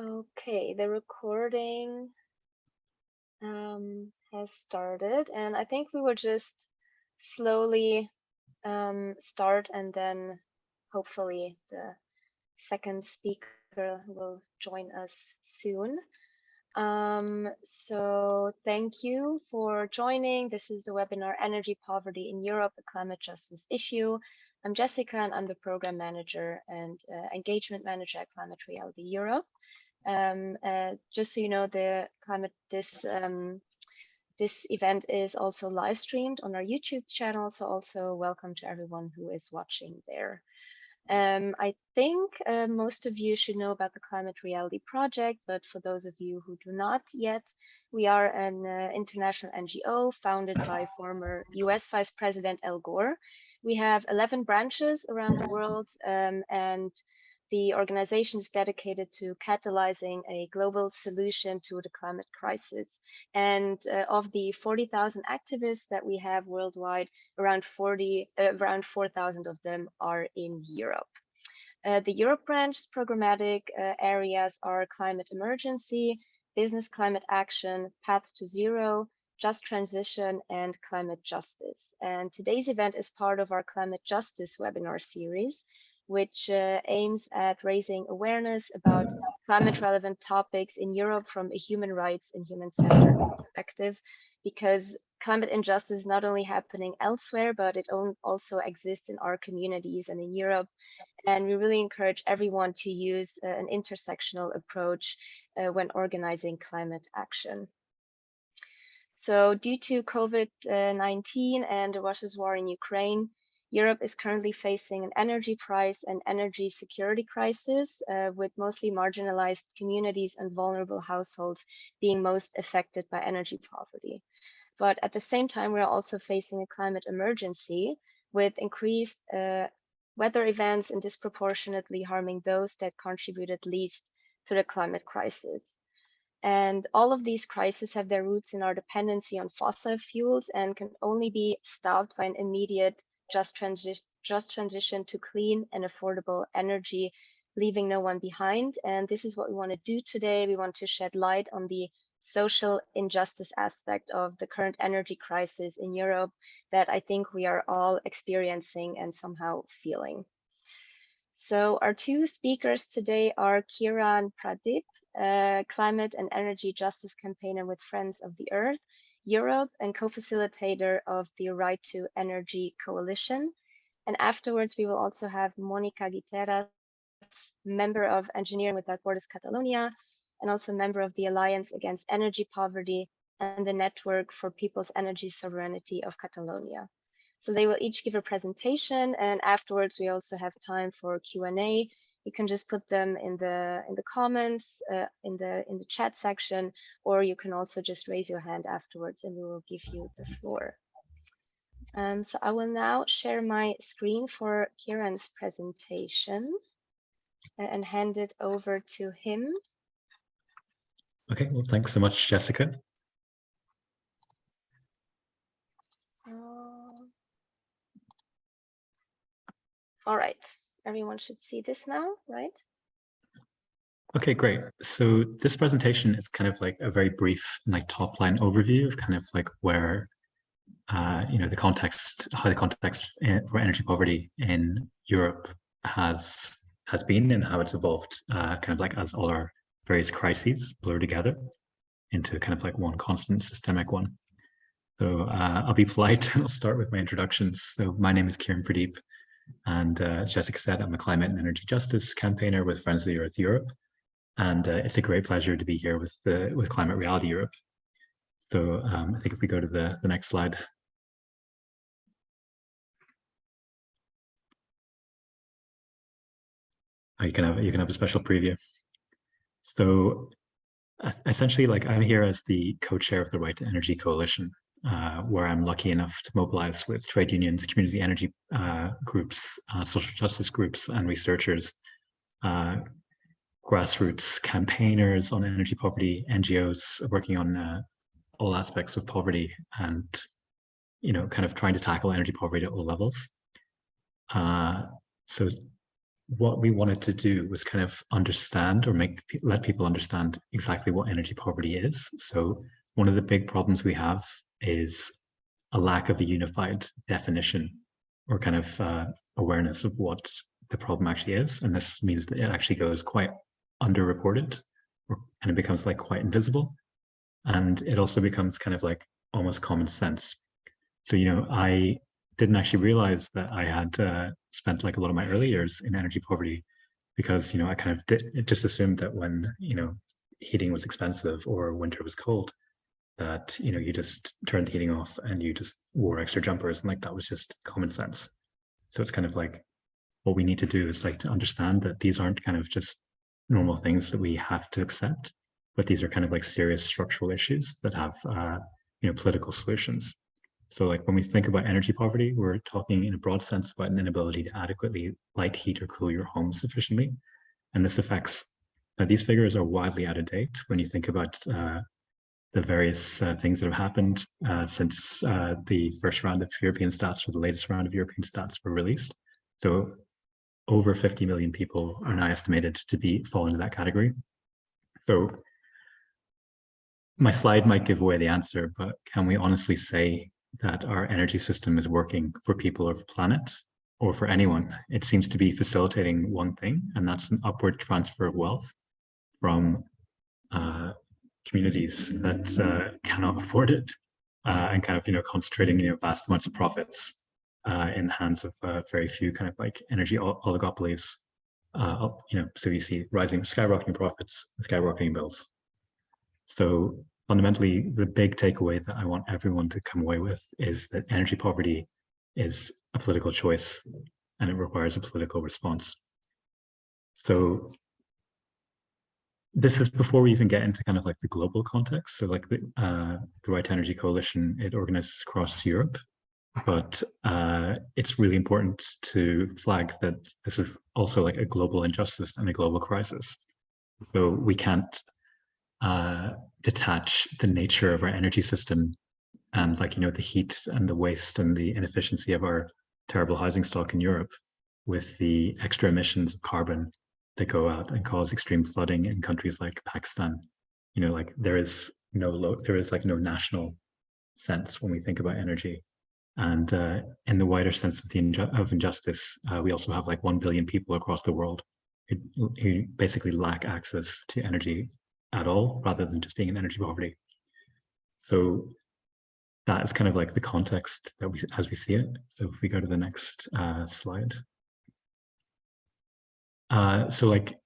Okay, the recording has started, and I think we will just slowly start, and then hopefully the second speaker will join us soon. So thank you for joining. This is the webinar Energy Poverty in Europe, a Climate Justice Issue. I'm Jessica, and I'm the Program Manager and Engagement Manager at Climate Reality Europe. Just so you know, this event is also live streamed on our YouTube channel, so also welcome to everyone who is watching there. I think most of you should know about the Climate Reality Project, but for those of you who do not yet, we are an international NGO founded by former US Vice President Al Gore. We have 11 branches around the world, and the organization is dedicated to catalyzing a global solution to the climate crisis. And of the 40,000 activists that we have worldwide, around 4,000 of them are in Europe. The Europe branch's programmatic areas are climate emergency, business climate action, path to zero, just transition, and climate justice. And today's event is part of our climate justice webinar series, which aims at raising awareness about climate relevant topics in Europe from a human rights and human-centered perspective, because climate injustice is not only happening elsewhere, but it also exists in our communities and in Europe. And we really encourage everyone to use an intersectional approach when organizing climate action. So due to COVID-19 and the Russia's war in Ukraine, Europe is currently facing an energy price and energy security crisis, with mostly marginalized communities and vulnerable households being most affected by energy poverty. But at the same time, we're also facing a climate emergency with increased weather events and disproportionately harming those that contributed least to the climate crisis. And all of these crises have their roots in our dependency on fossil fuels and can only be stopped by an immediate just transition to clean and affordable energy, leaving no one behind. And this is what we want to do today. We want to shed light on the social injustice aspect of the current energy crisis in Europe that I think we are all experiencing and somehow feeling. So our two speakers today are Kieran Pradeep, climate and energy justice campaigner with Friends of the Earth Europe and co-facilitator of the Right to Energy Coalition. And afterwards, we will also have Mònica Guiteras, member of Engineering Without Borders Catalonia, and also member of the Alliance Against Energy Poverty and the Network for People's Energy Sovereignty of Catalonia. So they will each give a presentation, and afterwards we also have time for Q&A. You can just put them in the comments in the chat section, or you can also just raise your hand afterwards, and we will give you the floor. So I will now share my screen for Kieran's presentation and hand it over to him. Okay, well, thanks so much, Jessica. All right, everyone should see this now, right? Okay, great. So this presentation is kind of like a very brief, like top line overview of kind of like where, the context, how the context for energy poverty in Europe has been and how it's evolved, kind of like as all our various crises blur together into kind of like one constant systemic one. So I'll be polite and I'll start with my introductions. So my name is Kieran Pradeep, and as Jessica said, I'm a climate and energy justice campaigner with Friends of the Earth Europe. And it's a great pleasure to be here with Climate Reality Europe. So I think if we go to the next slide. You can have a special preview. So essentially, like, I'm here as the co-chair of the Right to Energy Coalition, where I'm lucky enough to mobilize with trade unions, community energy groups, social justice groups, and researchers, grassroots campaigners on energy poverty, NGOs working on all aspects of poverty, and kind of trying to tackle energy poverty at all levels. So what we wanted to do was kind of understand or let people understand exactly what energy poverty is. So one of the big problems we have is a lack of a unified definition or kind of awareness of what the problem actually is. And this means that it actually goes quite underreported, and it becomes like quite invisible. And it also becomes kind of like almost common sense. So, I didn't actually realize that I had spent like a lot of my early years in energy poverty because, I kind of just assumed that when, heating was expensive or winter was cold, that, you just turned the heating off and you just wore extra jumpers, and like that was just common sense. So it's kind of like what we need to do is like to understand that these aren't kind of just normal things that we have to accept, but these are kind of like serious structural issues that have political solutions. So like when we think about energy poverty, we're talking in a broad sense about an inability to adequately light, heat, or cool your home sufficiently. And this affects, these figures are widely out of date when you think about the various things that have happened since the first round of European stats or the latest round of European stats were released. So over 50 million people are now estimated to fall into that category. So my slide might give away the answer, but can we honestly say that our energy system is working for people of the planet or for anyone? It seems to be facilitating one thing, and that's an upward transfer of wealth from communities that cannot afford it, and kind of concentrating vast amounts of profits in the hands of very few kind of like energy oligopolies. So you see rising, skyrocketing profits, skyrocketing bills. So fundamentally, the big takeaway that I want everyone to come away with is that energy poverty is a political choice and it requires a political response. So this is before we even get into kind of like the global context. So like the Right to Energy Coalition, it organizes across Europe, but it's really important to flag that this is also like a global injustice and a global crisis. So we can't detach the nature of our energy system and like, the heat and the waste and the inefficiency of our terrible housing stock in Europe with the extra emissions of carbon that go out and cause extreme flooding in countries like Pakistan. Like there is like no national sense when we think about energy. And in the wider sense of injustice, we also have like 1 billion people across the world who basically lack access to energy at all, rather than just being in energy poverty. So that is kind of like the context that as we see it. So if we go to the next slide. So like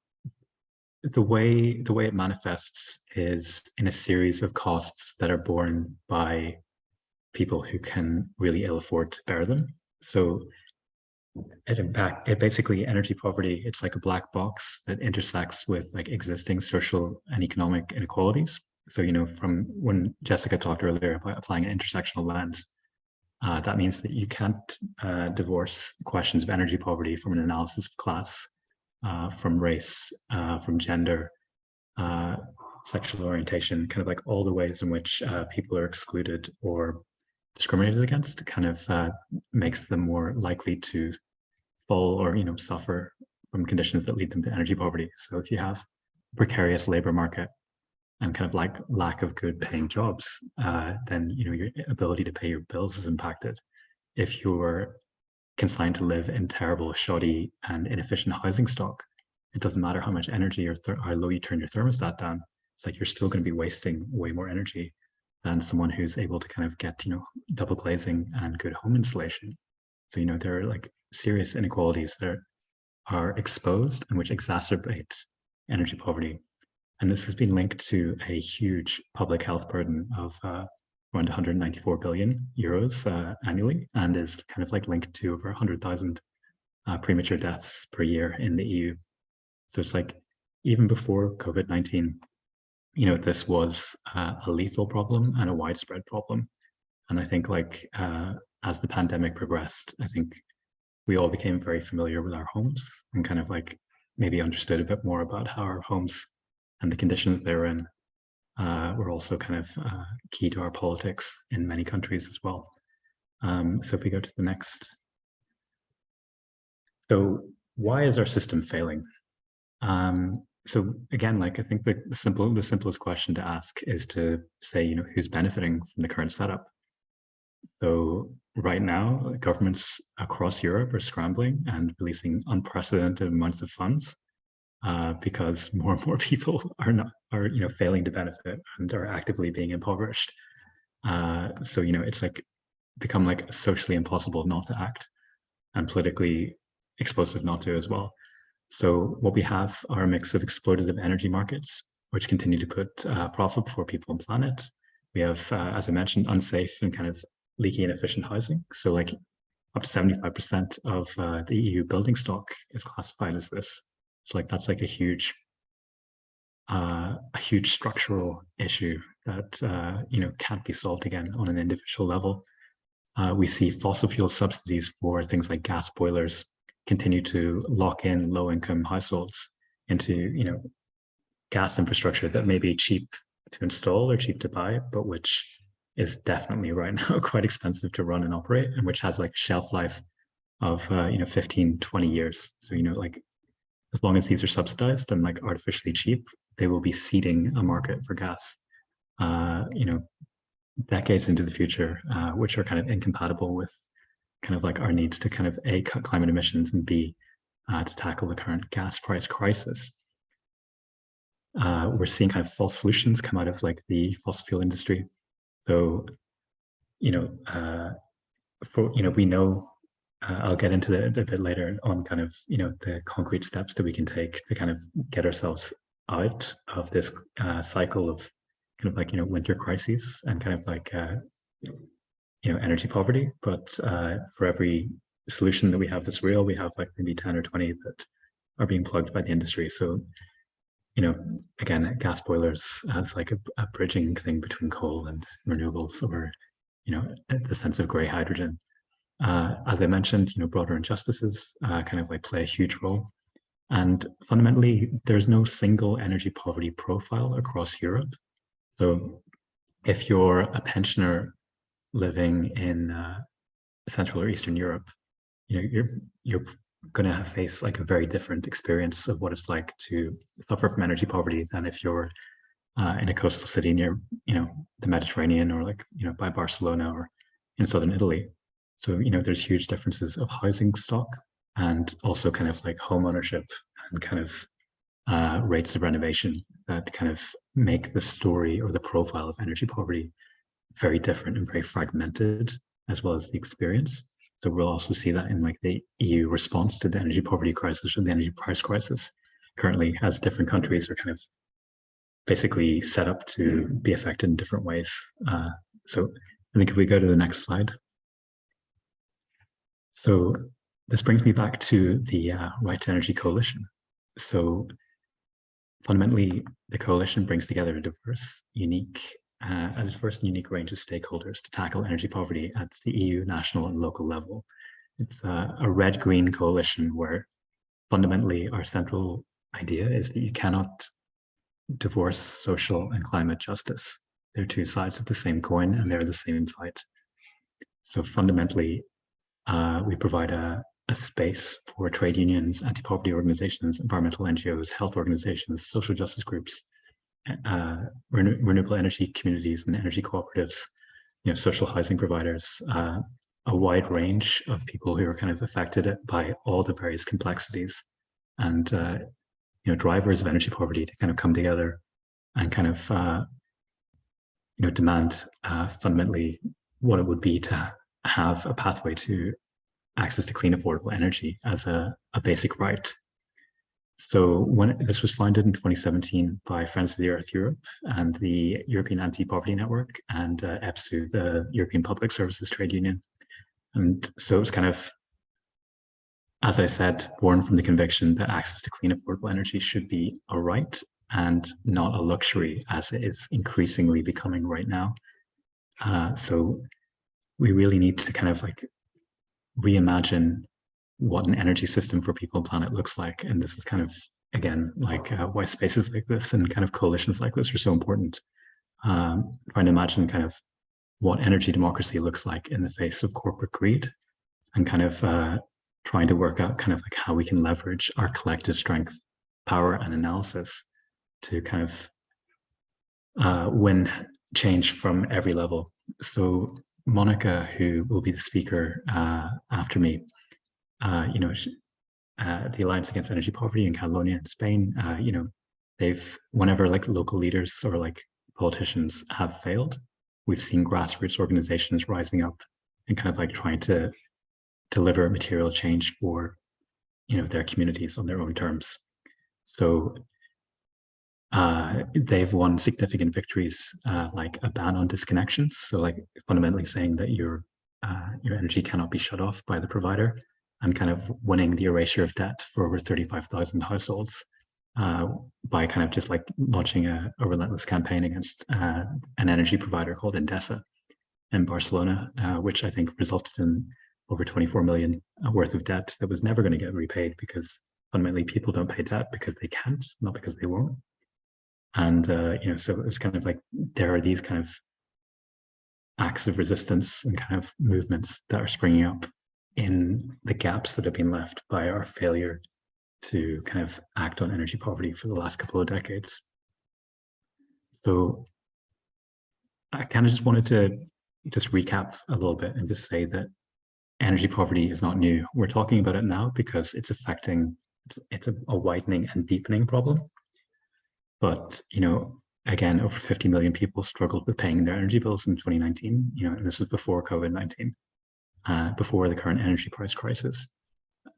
the way it manifests is in a series of costs that are borne by people who can really ill afford to bear them. So it basically, energy poverty, it's like a black box that intersects with like existing social and economic inequalities. So, from when Jessica talked earlier about applying an intersectional lens, that means that you can't divorce questions of energy poverty from an analysis of class, from race, from gender, sexual orientation, kind of like all the ways in which people are excluded or discriminated against kind of makes them more likely to fall or suffer from conditions that lead them to energy poverty. So if you have precarious labor market and kind of like lack of good paying jobs, then your ability to pay your bills is impacted. If you're consigned to live in terrible, shoddy, and inefficient housing stock, it doesn't matter how much energy or how low you turn your thermostat down. It's like you're still going to be wasting way more energy than someone who's able to kind of get double glazing and good home insulation. So there are like serious inequalities that are exposed and which exacerbate energy poverty. And this has been linked to a huge public health burden of around 194 billion euros annually, and is kind of like linked to over 100,000 premature deaths per year in the EU. So it's like, even before COVID-19, this was a lethal problem and a widespread problem. And I think like as the pandemic progressed, I think we all became very familiar with our homes and kind of like maybe understood a bit more about how our homes and the conditions they're in were also kind of key to our politics in many countries as well. So if we go to the next. So why is our system failing? So again, like I think the simplest question to ask is to say, you know, who's benefiting from the current setup? So right now, governments across Europe are scrambling and releasing unprecedented amounts of funds because more and more people are you know failing to benefit and are actively being impoverished. So you know it's like become like socially impossible not to act and politically explosive not to as well. So what we have are a mix of exploitative energy markets, which continue to put profit before people and planet. We have, as I mentioned, unsafe and kind of leaky and inefficient housing. So like up to 75% of the EU building stock is classified as this. So like that's like a huge structural issue that you know can't be solved again on an individual level. We see fossil fuel subsidies for things like gas boilers continue to lock in low-income households into, you know, gas infrastructure that may be cheap to install or cheap to buy, but which is definitely right now quite expensive to run and operate, and which has like shelf life of you know 15, 20 years. So you know, like as long as these are subsidized and like artificially cheap, they will be seeding a market for gas. You know, decades into the future, which are kind of incompatible with kind of like our needs to kind of A, cut climate emissions, and B, to tackle the current gas price crisis. We're seeing kind of false solutions come out of like the fossil fuel industry. So, you know, we know, I'll get into it a bit later on kind of, you know, the concrete steps that we can take to kind of get ourselves out of this cycle of kind of like, you know, winter crises and kind of like, you know, energy poverty. But for every solution that we have that's real, we have like maybe 10 or 20 that are being plugged by the industry. So, you know, again, gas boilers as like a bridging thing between coal and renewables, or, you know, the sense of gray hydrogen. As I mentioned, you know, broader injustices kind of like play a huge role. And fundamentally, there's no single energy poverty profile across Europe. So if you're a pensioner living in Central or Eastern Europe, you know, you're going to face like a very different experience of what it's like to suffer from energy poverty than if you're in a coastal city near, you know, the Mediterranean, or like, you know, by Barcelona or in southern Italy. So, you know, there's huge differences of housing stock and also kind of like home ownership and kind of rates of renovation that kind of make the story or the profile of energy poverty very different and very fragmented, as well as the experience. So we'll also see that in like the EU response to the energy poverty crisis or the energy price crisis currently, as different countries are kind of basically set up to be affected in different ways. So I think if we go to the next slide. So this brings me back to the Right to Energy Coalition. So fundamentally, the coalition brings together a diverse and unique range of stakeholders to tackle energy poverty at the EU, national and local level. It's a red-green coalition where fundamentally our central idea is that you cannot divorce social and climate justice. They're two sides of the same coin and they're the same fight. So fundamentally, we provide a space for trade unions, anti-poverty organizations, environmental NGOs, health organizations, social justice groups, renewable energy communities and energy cooperatives, you know, social housing providers, a wide range of people who are kind of affected by all the various complexities and you know, drivers of energy poverty to kind of come together and kind of you know, demand fundamentally what it would be to have a pathway to access to clean, affordable energy as a basic right. So when this was founded in 2017 by Friends of the Earth Europe and the European Anti-Poverty Network and EPSU, the European Public Services Trade Union. And so it was kind of, as I said, born from the conviction that access to clean, affordable energy should be a right and not a luxury, as it is increasingly becoming right now. So we really need to kind of like reimagine what an energy system for people and planet looks like. And this is kind of, again, like why spaces like this and kind of coalitions like this are so important. Trying to imagine kind of what energy democracy looks like in the face of corporate greed and kind of trying to work out kind of like how we can leverage our collective strength, power, and analysis to kind of win change from every level. So Mònica, who will be the speaker after me, you know, the Alliance Against Energy Poverty in Catalonia in Spain, you know, they've, whenever like local leaders or like politicians have failed, we've seen grassroots organizations rising up and kind of like trying to deliver material change for, you know, their communities on their own terms. So they've won significant victories, like a ban on disconnections. So like fundamentally saying that your energy cannot be shut off by the provider, and kind of winning the erasure of debt for over 35,000 households by kind of just like launching a relentless campaign against an energy provider called Endesa in Barcelona, which I think resulted in over 24 million worth of debt that was never going to get repaid, because fundamentally people don't pay debt because they can't, not because they won't. And you know, so it's kind of like there are these kind of acts of resistance and kind of movements that are springing up in the gaps that have been left by our failure to kind of act on energy poverty for the last couple of decades. So I kind of just wanted to just recap a little bit and just say that energy poverty is not new. We're talking about it now because it's affecting, it's a widening and deepening problem. But, you know, again, over 50 million people struggled with paying their energy bills in 2019, you know, and this was before COVID-19, before the current energy price crisis.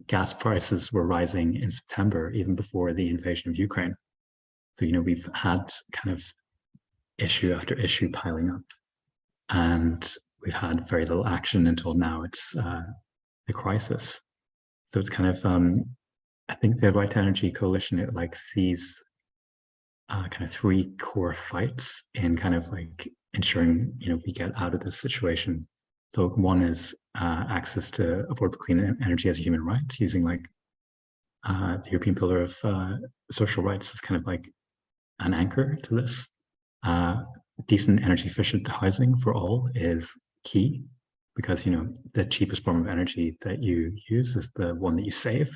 Gas prices were rising in September, even before the invasion of Ukraine. So, you know, we've had kind of issue after issue piling up, and we've had very little action until now. It's the crisis. So it's kind of, I think the Right to Energy Coalition, it like sees kind of three core fights in kind of like ensuring, you know, we get out of this situation. So one is access to affordable clean energy as a human right, using like the European Pillar of Social Rights as kind of like an anchor to this. Decent energy efficient housing for all is key, because, you know, the cheapest form of energy that you use is the one that you save.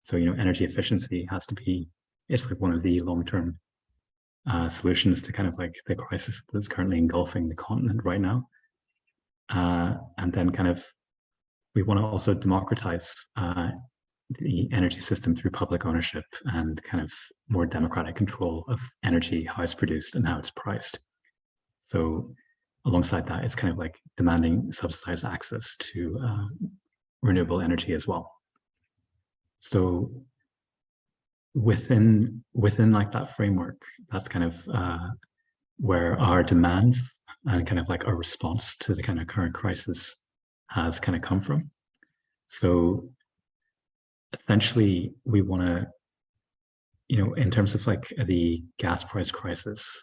So, you know, energy efficiency has to be, it's like one of the long-term solutions to kind of like the crisis that's currently engulfing the continent right now. And then kind of, we want to also democratize the energy system through public ownership and kind of more democratic control of energy, how it's produced and how it's priced. So alongside that, it's kind of like demanding subsidized access to renewable energy as well. So within like that framework, that's kind of where our demands and kind of like our response to the kind of current crisis has kind of come from. So essentially, we want to, you know, in terms of like the gas price crisis,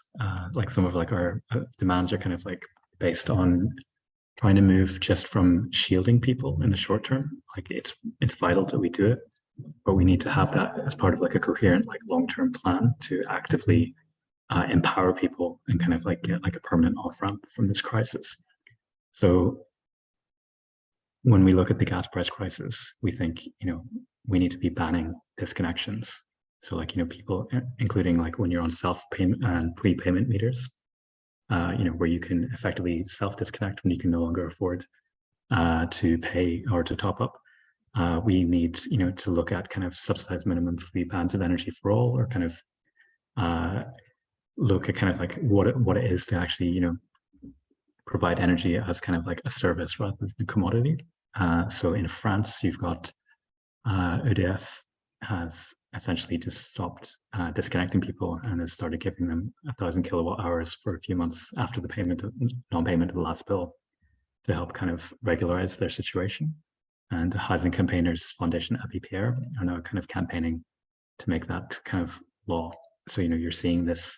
like some of like our demands are kind of like based on trying to move just from shielding people in the short term. Like it's vital that we do it, but we need to have that as part of like a coherent, like long-term plan to actively empower people and kind of like get like a permanent off-ramp from this crisis. So when we look at the gas price crisis, we think, you know, we need to be banning disconnections. So like, you know, people, including like when you're on self-payment and prepayment meters, you know, where you can effectively self-disconnect when you can no longer afford to pay or to top up. We need, you know, to look at kind of subsidized minimum free bands of energy for all, or kind of look at kind of like what it is to actually, you know, provide energy as kind of like a service rather than a commodity. So in France, you've got EDF has essentially just stopped disconnecting people and has started giving them 1,000 kilowatt hours for a few months after the non-payment of the last bill, to help kind of regularize their situation. And the Housing Campaigners Foundation Abbey Pierre are now kind of campaigning to make that kind of law. So, you know, you're seeing these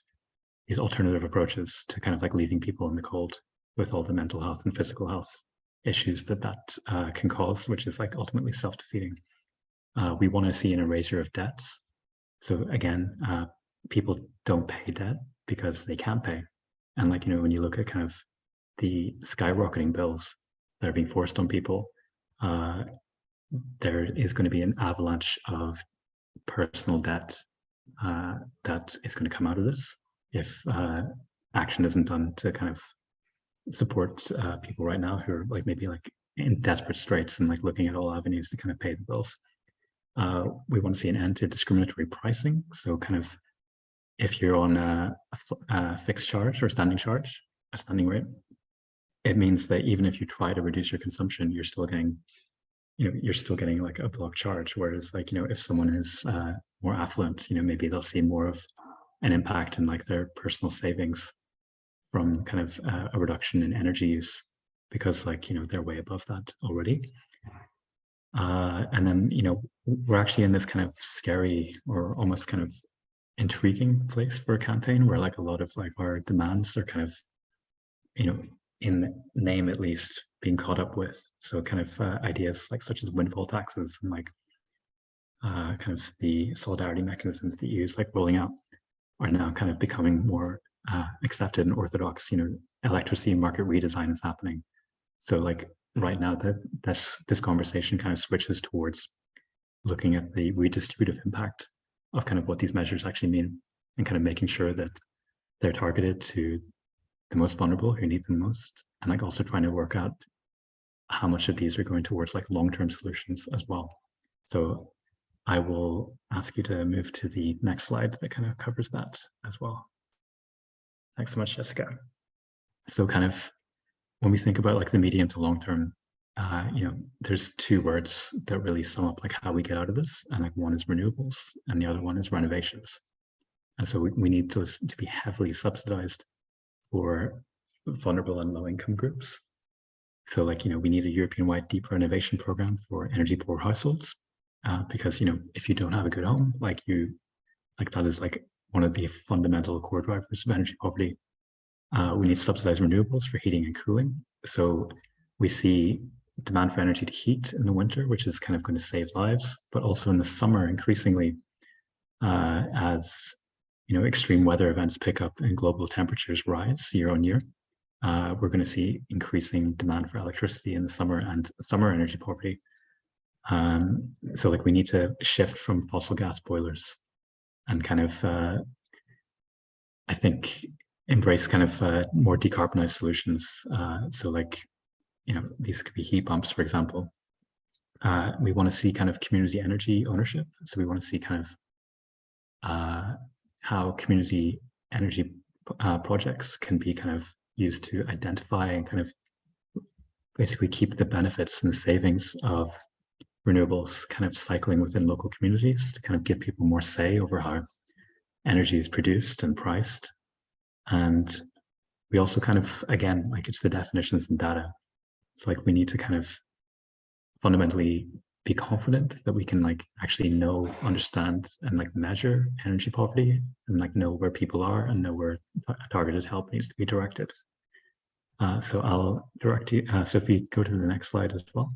alternative approaches to kind of like leaving people in the cold with all the mental health and physical health issues that can cause, which is like ultimately self-defeating. We want to see an erasure of debts. So again, people don't pay debt because they can't pay. And like, you know, when you look at kind of the skyrocketing bills that are being forced on people, there is going to be an avalanche of personal debt that is going to come out of this if action isn't done to kind of support people right now who are like maybe like in desperate straits and like looking at all avenues to kind of pay the bills. We want to see an end to discriminatory pricing. So kind of if you're on a fixed charge or standing charge, a standing rate, it means that even if you try to reduce your consumption, you're still getting, you're still getting like a block charge. Whereas like, if someone is more affluent, maybe they'll see more of an impact in like their personal savings from kind of a reduction in energy use because like, they're way above that already. And then, we're actually in this kind of scary or almost kind of intriguing place for a campaign where like a lot of like our demands are kind of, in name at least, being caught up with. So kind of ideas like such as windfall taxes and like kind of the solidarity mechanisms that you use like rolling out are now kind of becoming more accepted and orthodox. Electricity market redesign is happening. So like right now this conversation kind of switches towards looking at the redistributive impact of kind of what these measures actually mean and kind of making sure that they're targeted to the most vulnerable who need them most, and like also trying to work out how much of these are going towards like long-term solutions as well. So I will ask you to move to the next slide that kind of covers that as well. Thanks so much, Jessica. So kind of when we think about like the medium to long term, there's two words that really sum up like how we get out of this. And like one is renewables and the other one is renovations. And so we need those to be heavily subsidized for vulnerable and low income groups. So like, we need a European-wide deep renovation program for energy poor households. Because, if you don't have a good home, like that is like one of the fundamental core drivers of energy poverty. We need subsidized renewables for heating and cooling. So we see demand for energy to heat in the winter, which is kind of going to save lives, but also in the summer, increasingly, as extreme weather events pick up and global temperatures rise year on year, we're going to see increasing demand for electricity in the summer and summer energy poverty. So like we need to shift from fossil gas boilers and kind of, I think, embrace kind of more decarbonized solutions. So like, these could be heat pumps, for example. We want to see kind of community energy ownership. So we want to see kind of how community energy projects can be kind of used to identify and kind of basically keep the benefits and the savings of renewables kind of cycling within local communities to kind of give people more say over how energy is produced and priced. And we also kind of, again, like it's the definitions and data. So like we need to kind of fundamentally be confident that we can like actually know, understand, and like measure energy poverty and like know where people are and know where targeted help needs to be directed. So I'll direct you, so if we go to the next slide as well.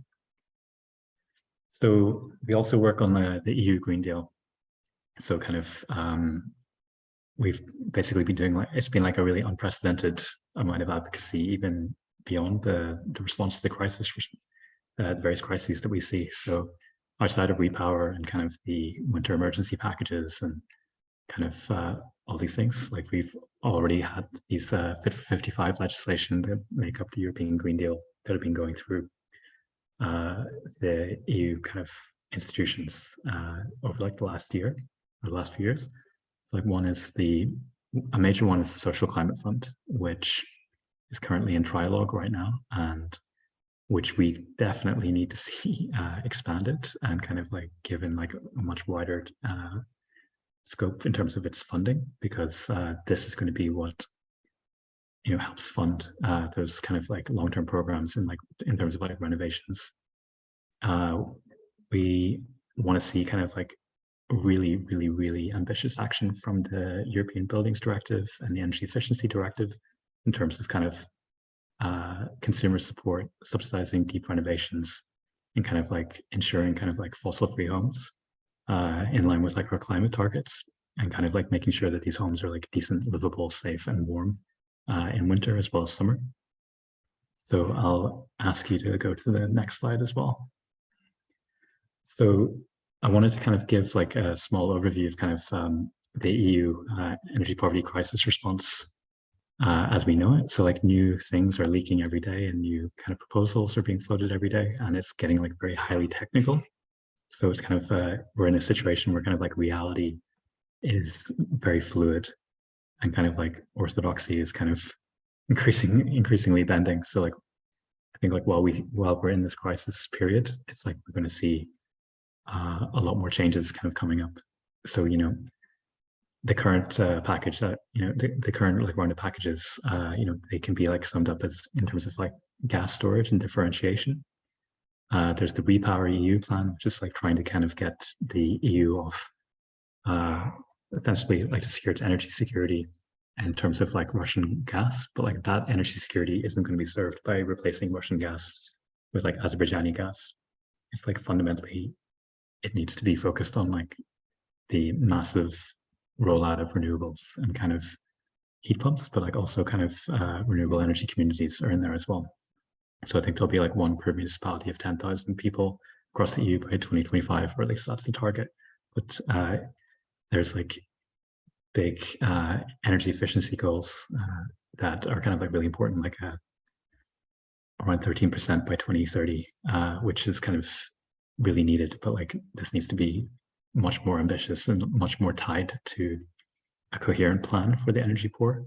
So we also work on the EU Green Deal. So kind of, we've basically been doing like, it's been like a really unprecedented amount of advocacy, even beyond the response to the crisis, the various crises that we see. So outside of repower and kind of the winter emergency packages and kind of all these things, like we've already had these Fit for 55 legislation that make up the European Green Deal that have been going through the EU kind of institutions over like the last year or the last few years. Like one is a major one is the Social Climate Fund, which is currently in trialogue right now, and which we definitely need to see expanded and kind of like given like a much wider scope in terms of its funding, because this is going to be what helps fund those kind of like long-term programs and like in terms of like renovations. We want to see kind of like really, really, really ambitious action from the European Buildings Directive and the Energy Efficiency Directive in terms of kind of consumer support, subsidizing deep renovations, and kind of like ensuring kind of like fossil-free homes in line with like our climate targets, and kind of like making sure that these homes are like decent, livable, safe, and warm in winter as well as summer. So I'll ask you to go to the next slide as well. So I wanted to kind of give like a small overview of kind of the EU energy poverty crisis response as we know it. So like new things are leaking every day and new kind of proposals are being floated every day, and it's getting like very highly technical. So it's kind of, we're in a situation where kind of like reality is very fluid and kind of like orthodoxy is kind of increasingly bending. So like, I think like while we're in this crisis period, it's like we're going to see a lot more changes kind of coming up. So, you know, the current package that, you know, the current like round of packages, you know, they can be like summed up as in terms of like gas storage and differentiation. There's the Repower EU plan, which is like trying to kind of get the EU off essentially like to secure its energy security in terms of like Russian gas, but like that energy security isn't going to be served by replacing Russian gas with like Azerbaijani gas. It's like fundamentally, it needs to be focused on like the massive rollout of renewables and kind of heat pumps, but like also kind of renewable energy communities are in there as well. So I think there'll be like one per municipality of 10,000 people across the EU by 2025, or at least that's the target. But there's like big energy efficiency goals that are kind of like really important, like around 13% by 2030, which is kind of really needed. But like this needs to be much more ambitious and much more tied to a coherent plan for the energy poor.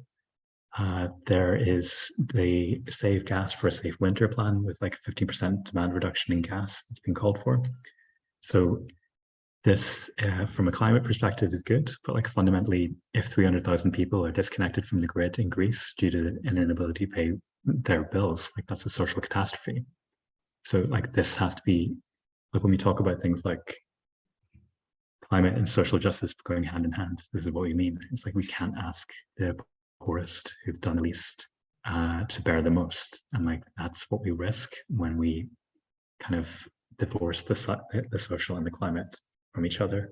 There is the Save Gas for a Safe Winter plan with like 50% demand reduction in gas that's been called for. So this, from a climate perspective, is good, but like fundamentally, if 300,000 people are disconnected from the grid in Greece due to an inability to pay their bills, like that's a social catastrophe. So like this has to be, like when we talk about things like climate and social justice going hand in hand, this is what we mean. It's like we can't ask the poorest who've done the least to bear the most, and like that's what we risk when we kind of divorce the social and the climate from each other.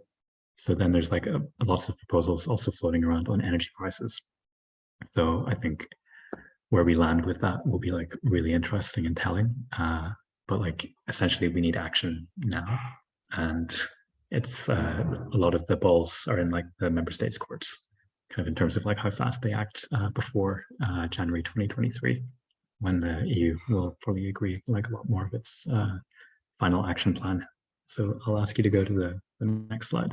So then there's like lots of proposals also floating around on energy prices. So I think where we land with that will be like really interesting and telling. But like essentially we need action now, and it's a lot of the balls are in like the member states courts, kind of in terms of like how fast they act before January 2023, when the EU will probably agree like a lot more of its final action plan. So I'll ask you to go to the next slide.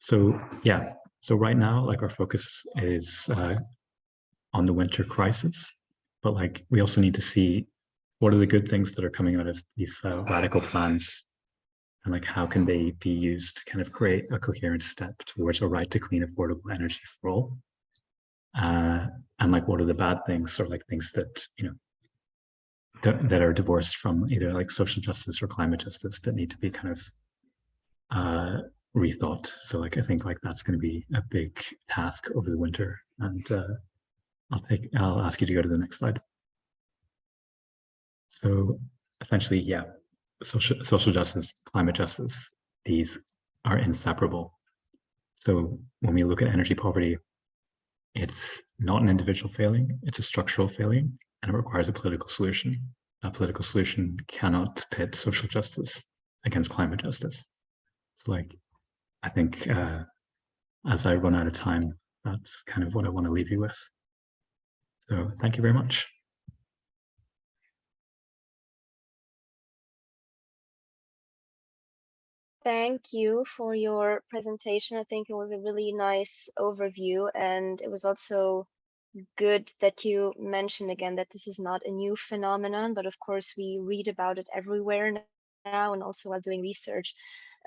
So yeah, so right now, like our focus is on the winter crisis, but like we also need to see what are the good things that are coming out of these radical plans, and like how can they be used to kind of create a coherent step towards a right to clean, affordable energy for all. And like what are the bad things, or like things that, you know, that are divorced from either like social justice or climate justice that need to be kind of rethought. So like I think like that's going to be a big task over the winter, and I'll ask you to go to the next slide. So essentially, yeah, social justice, climate justice, these are inseparable. So when we look at energy poverty, it's not an individual failing, it's a structural failing, and it requires a political solution. That political solution cannot pit social justice against climate justice. So like, I think as I run out of time, that's kind of what I want to leave you with. So thank you very much. Thank you for your presentation. I think it was a really nice overview, and it was also good that you mentioned again that this is not a new phenomenon, but of course we read about it everywhere now, and also while doing research.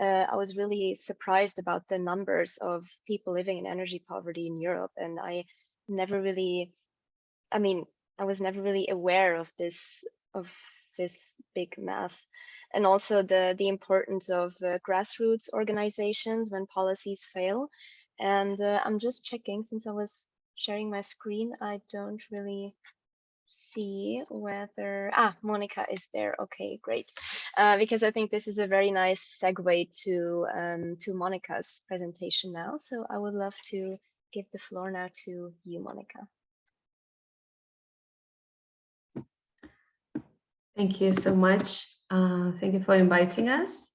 I was really surprised about the numbers of people living in energy poverty in Europe, and I was never really aware of this big mass, and also the importance of grassroots organizations when policies fail. And I'm just checking, since I was sharing my screen, I don't really see whether Mònica is there. Okay, great. Because I think this is a very nice segue to Mònica's presentation now. So I would love to give the floor now to you, Mònica. Thank you so much. Thank you for inviting us.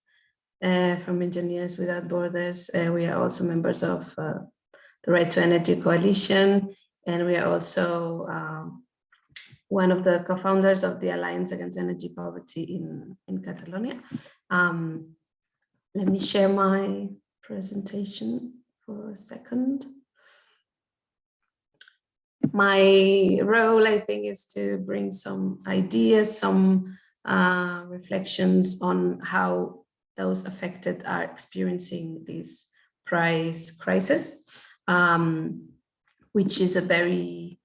From Engineers Without Borders, we are also members of the Right to Energy Coalition, and we are also one of the co-founders of the Alliance Against Energy Poverty in Catalonia. Let me share my presentation for a second. My role, I think, is to bring some ideas, some reflections on how those affected are experiencing this price crisis, which is a very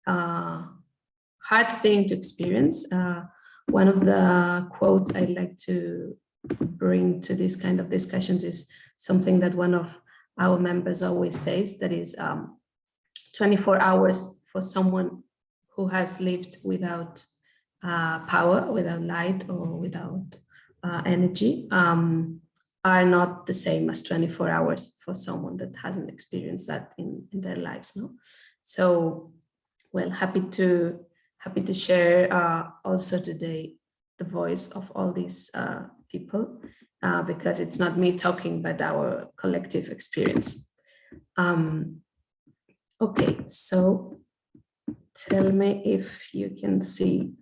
hard thing to experience. One of the quotes I'd like to bring to this kind of discussions is something that one of our members always says, that is 24 hours for someone who has lived without power, without light, or without energy, are not the same as 24 hours for someone that hasn't experienced that in their lives. No, so well, happy to share also today the voice of all these people, because it's not me talking, but our collective experience. Okay, so tell me if you can see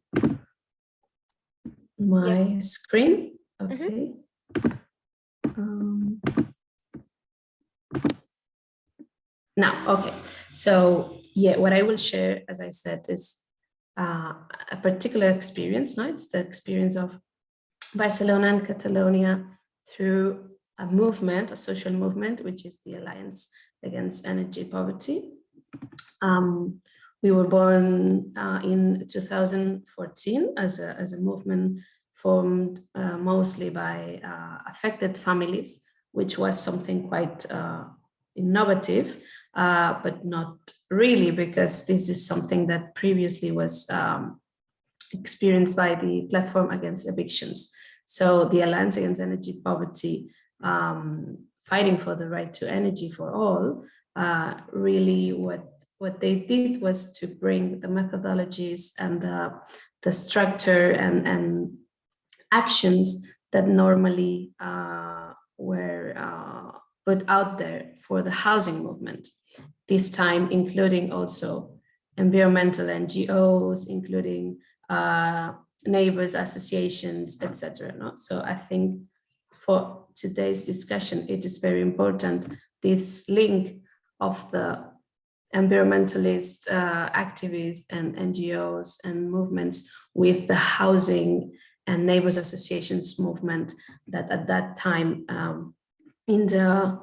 my screen. Okay. Now, okay. So yeah, what I will share, as I said, is a particular experience. No, it's the experience of Barcelona and Catalonia through a movement, a social movement, which is the Alliance Against Energy Poverty. We were born in 2014 as a movement formed mostly by affected families, which was something quite innovative, but not really, because this is something that previously was experienced by the Platform Against Evictions. So the Alliance Against Energy Poverty, fighting for the right to energy for all, really what they did was to bring the methodologies and the structure and actions that normally were put out there for the housing movement. This time, including also environmental NGOs, including neighbors associations, etc. No? So I think for today's discussion, it is very important, this link of the environmentalist activists and NGOs and movements with the housing and neighbors associations movement that at that time in the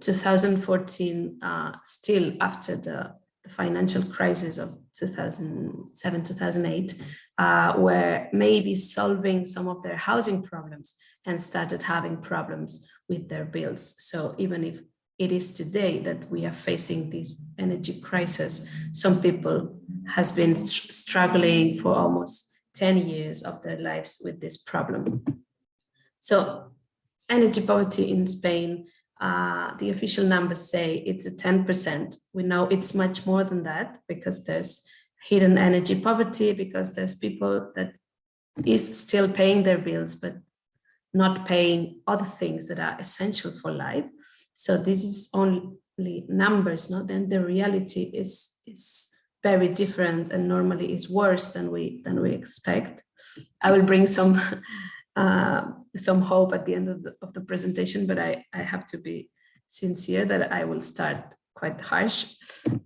2014, still after the financial crisis of 2007, 2008, were maybe solving some of their housing problems and started having problems with their bills. So even if it is today that we are facing this energy crisis, some people has been struggling for almost 10 years of their lives with this problem. So energy poverty in Spain, the official numbers say it's a 10%. We know it's much more than that, because there's hidden energy poverty, because there's people that is still paying their bills, but not paying other things that are essential for life. So this is only numbers, no? Then the reality is very different, and normally is worse than we expect. I will bring some hope at the end of the presentation, but I have to be sincere that I will start quite harsh.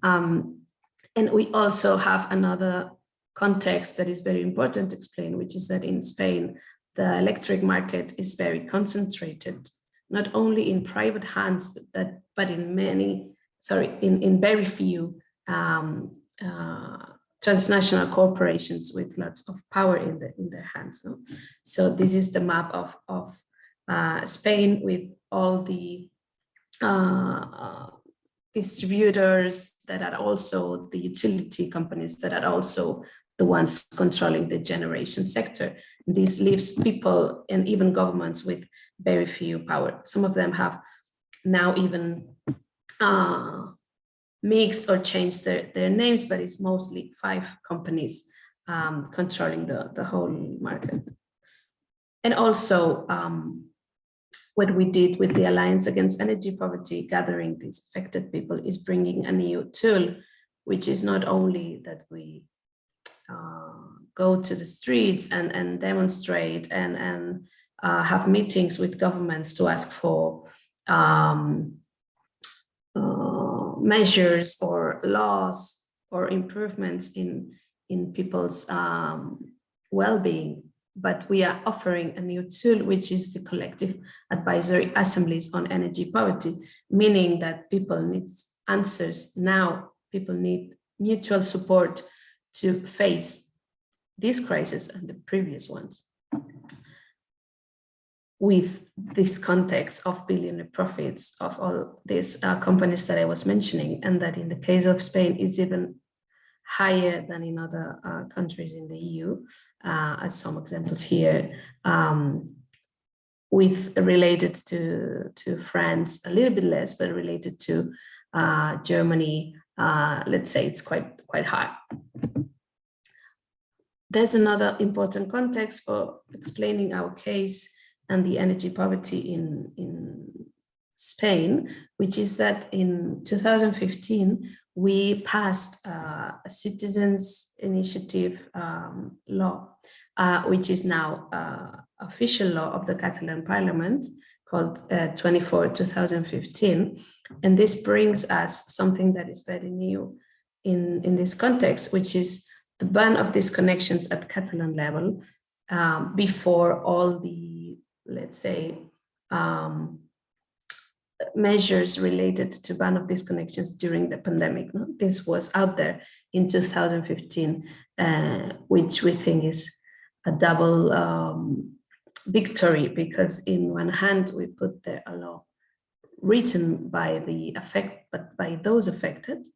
And we also have another context that is very important to explain, which is that in Spain, the electric market is very concentrated, not only in private hands, but in very few transnational corporations with lots of power in their hands. No? So this is the map of Spain, with all the distributors that are also the utility companies that are also the ones controlling the generation sector. This leaves people and even governments with very few power. Some of them have now even mixed or changed their names, but it's mostly 5 companies controlling the whole market. And also what we did with the Alliance Against Energy Poverty, gathering these affected people, is bringing a new tool, which is not only that we go to the streets and demonstrate and have meetings with governments to ask for measures or laws or improvements in people's well-being, but we are offering a new tool, which is the collective advisory assemblies on energy poverty, meaning that people need answers now. People need mutual support to face this crisis and the previous ones, with this context of billionaire profits of all these companies that I was mentioning, and that in the case of Spain is even higher than in other countries in the EU, as some examples here, with related to France a little bit less, but related to Germany, let's say it's quite high. There's another important context for explaining our case and the energy poverty in Spain, which is that in 2015, we passed a citizens initiative law, which is now official law of the Catalan Parliament, called 24/2015. And this brings us something that is very new in this context, which is the ban of disconnections at Catalan level before all the, let's say, measures related to ban of disconnections during the pandemic. No? This was out there in 2015, which we think is a double victory, because in one hand we put there a law written by but by those affected.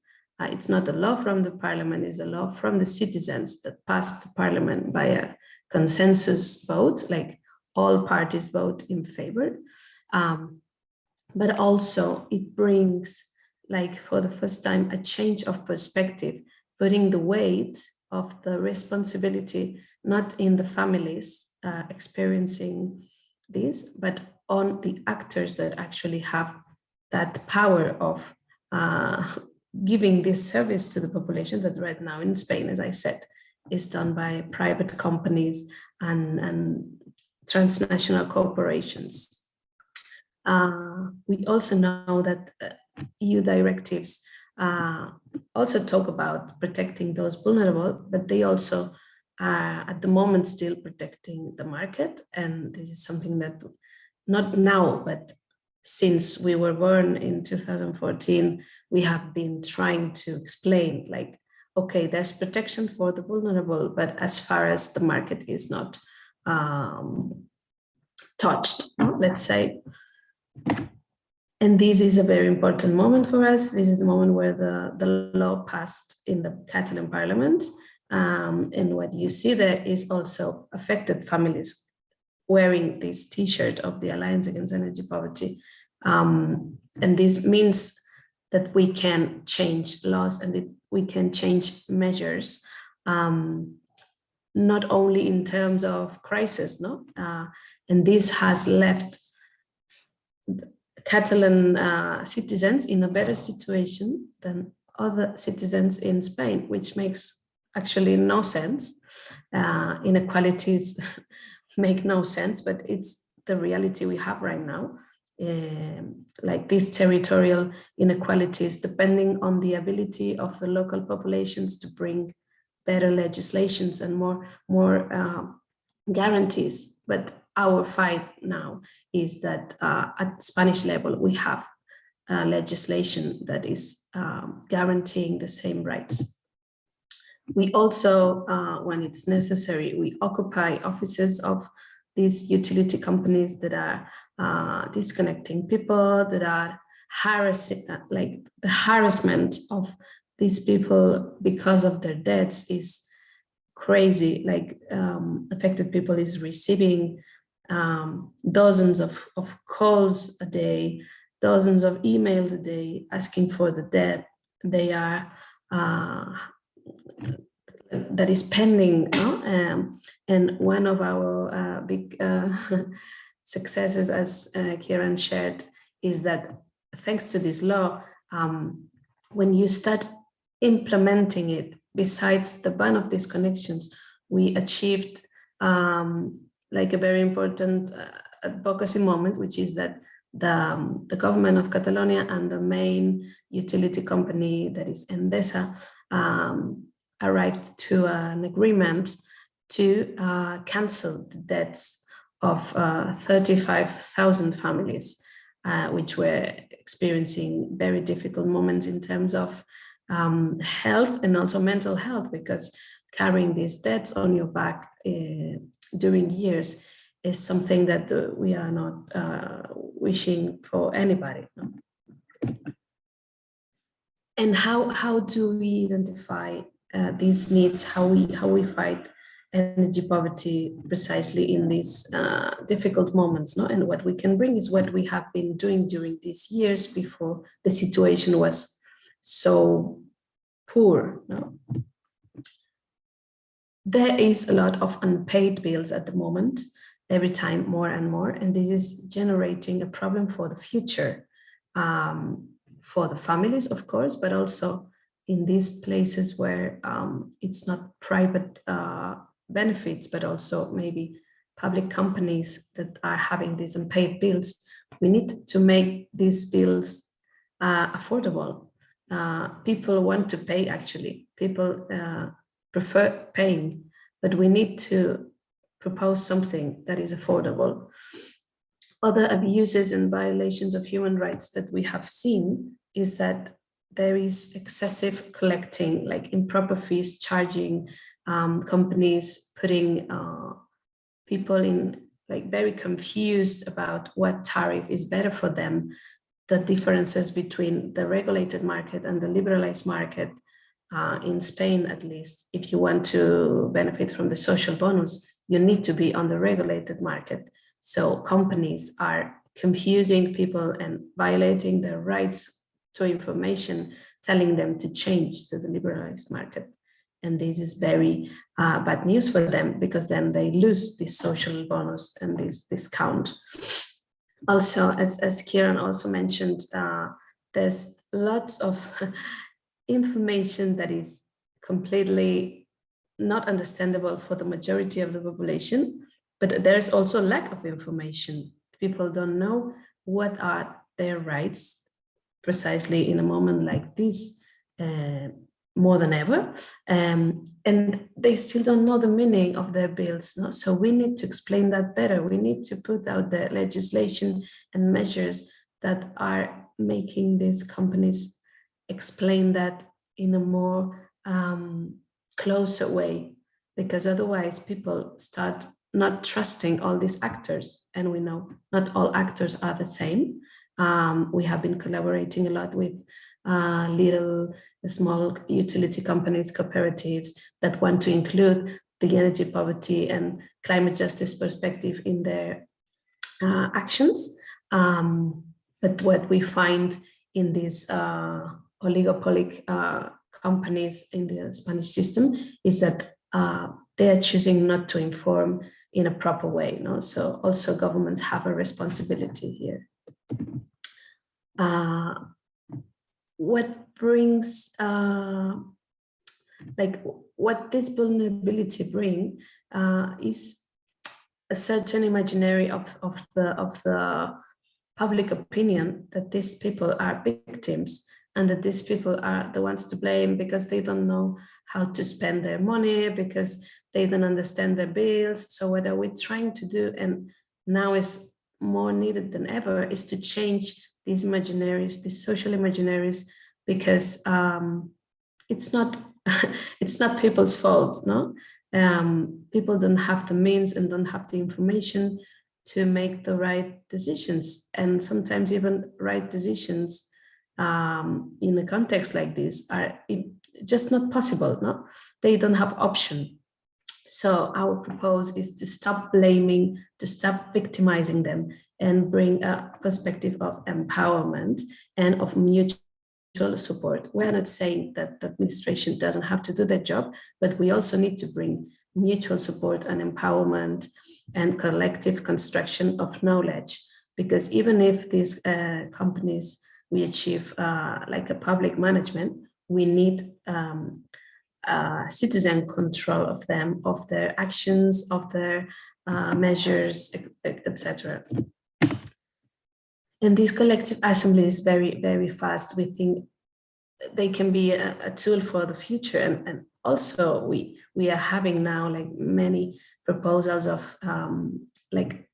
It's not a law from the parliament, it's a law from the citizens that passed the parliament by a consensus vote, like all parties vote in favor. But also it brings, like for the first time, a change of perspective, putting the weight of the responsibility not in the families experiencing this, but on the actors that actually have that power of giving this service to the population, that right now in Spain, as I said, is done by private companies and transnational corporations. We also know that EU directives also talk about protecting those vulnerable, but they also are at the moment still protecting the market. And this is something that not now, but since we were born in 2014, we have been trying to explain, like, okay, there's protection for the vulnerable, but as far as the market is not touched, let's say. And this is a very important moment for us. This is the moment where the law passed in the Catalan Parliament. And what you see there is also affected families wearing this T-shirt of the Alliance Against Energy Poverty. And this means that we can change laws and that we can change measures, not only in terms of crisis, no? And this has left Catalan citizens in a better situation than other citizens in Spain, which makes actually no sense. Inequalities make no sense, but it's the reality we have right now. Like these territorial inequalities, depending on the ability of the local populations to bring better legislations and more guarantees. But our fight now is that at Spanish level, we have legislation that is guaranteeing the same rights. We also, when it's necessary, we occupy offices of these utility companies that are disconnecting people, that are harassing, like the harassment of these people because of their debts is crazy. Like affected people is receiving dozens of calls a day, dozens of emails a day asking for the debt. They are that is pending, no? And one of our big successes, as Kieran shared, is that thanks to this law, when you start implementing it, besides the ban of disconnections, we achieved like a very important advocacy moment, which is that the government of Catalonia and the main utility company, that is Endesa, arrived to an agreement to cancel the debts of 35,000 families, which were experiencing very difficult moments in terms of health and also mental health, because carrying these debts on your back during years is something that we are not wishing for anybody. No? And how do we identify these needs? How we fight energy poverty precisely in these difficult moments? No, and what we can bring is what we have been doing during these years before the situation was so poor. No, there is a lot of unpaid bills at the moment. Every time more and more, and this is generating a problem for the future, for the families, of course, but also in these places where it's not private benefits, but also maybe public companies that are having these unpaid bills. We need to make these bills affordable. People want to pay, actually. People prefer paying, but we need to propose something that is affordable. Other abuses and violations of human rights that we have seen is that there is excessive collecting, like improper fees, charging companies, putting people in like very confused about what tariff is better for them, the differences between the regulated market and the liberalized market. In Spain, at least, if you want to benefit from the social bonus, you need to be on the regulated market. So companies are confusing people and violating their rights to information, telling them to change to the liberalized market. And this is very bad news for them, because then they lose this social bonus and this discount. Also, as Kieran also mentioned, there's lots of information that is completely not understandable for the majority of the population, but there's also lack of information. People don't know what are their rights precisely in a moment like this, more than ever, and they still don't know the meaning of their bills. No? So we need to explain that better. We need to put out the legislation and measures that are making these companies explain that in a more closer way, because otherwise people start not trusting all these actors, and we know not all actors are the same. We have been collaborating a lot with little small utility companies, cooperatives that want to include the energy poverty and climate justice perspective in their actions. But what we find in these oligopolic companies in the Spanish system is that they are choosing not to inform in a proper way. No? So also governments have a responsibility here. What brings, like what this vulnerability bring is a certain imaginary of the public opinion that these people are victims, and that these people are the ones to blame because they don't know how to spend their money, because they don't understand their bills. So what are we trying to do, and now is more needed than ever, is to change these imaginaries, these social imaginaries, because it's not it's not people's fault. No, people don't have the means and don't have the information to make the right decisions, and sometimes even right decisions in a context like this are just not possible. No, they don't have option. So our proposal is to stop blaming, to stop victimizing them, and bring a perspective of empowerment and of mutual support. We're not saying that the administration doesn't have to do their job, but we also need to bring mutual support and empowerment and collective construction of knowledge. Because even if these companies, we achieve like a public management, we need citizen control of them, of their actions, of their measures, etc. And these collective assemblies, very, very fast, we think they can be a tool for the future. And also we are having now like many proposals of like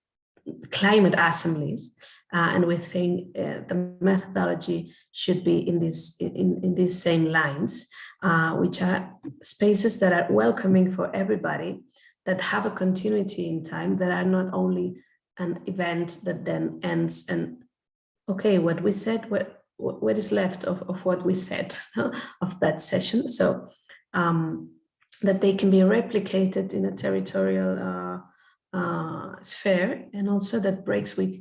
climate assemblies, and we think the methodology should be in these same lines, which are spaces that are welcoming for everybody, that have a continuity in time, that are not only an event that then ends and okay, what we said, what is left of what we said of that session. So that they can be replicated in a territorial sphere, and also that breaks with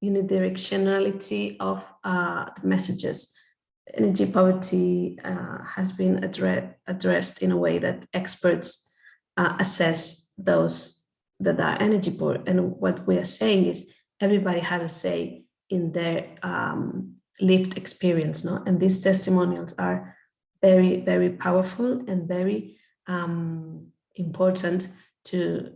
unidirectionality of the messages. Energy poverty has been addressed in a way that experts assess those that are energy poor. And what we are saying is everybody has a say in their lived experience, no? And these testimonials are very, very powerful and very important to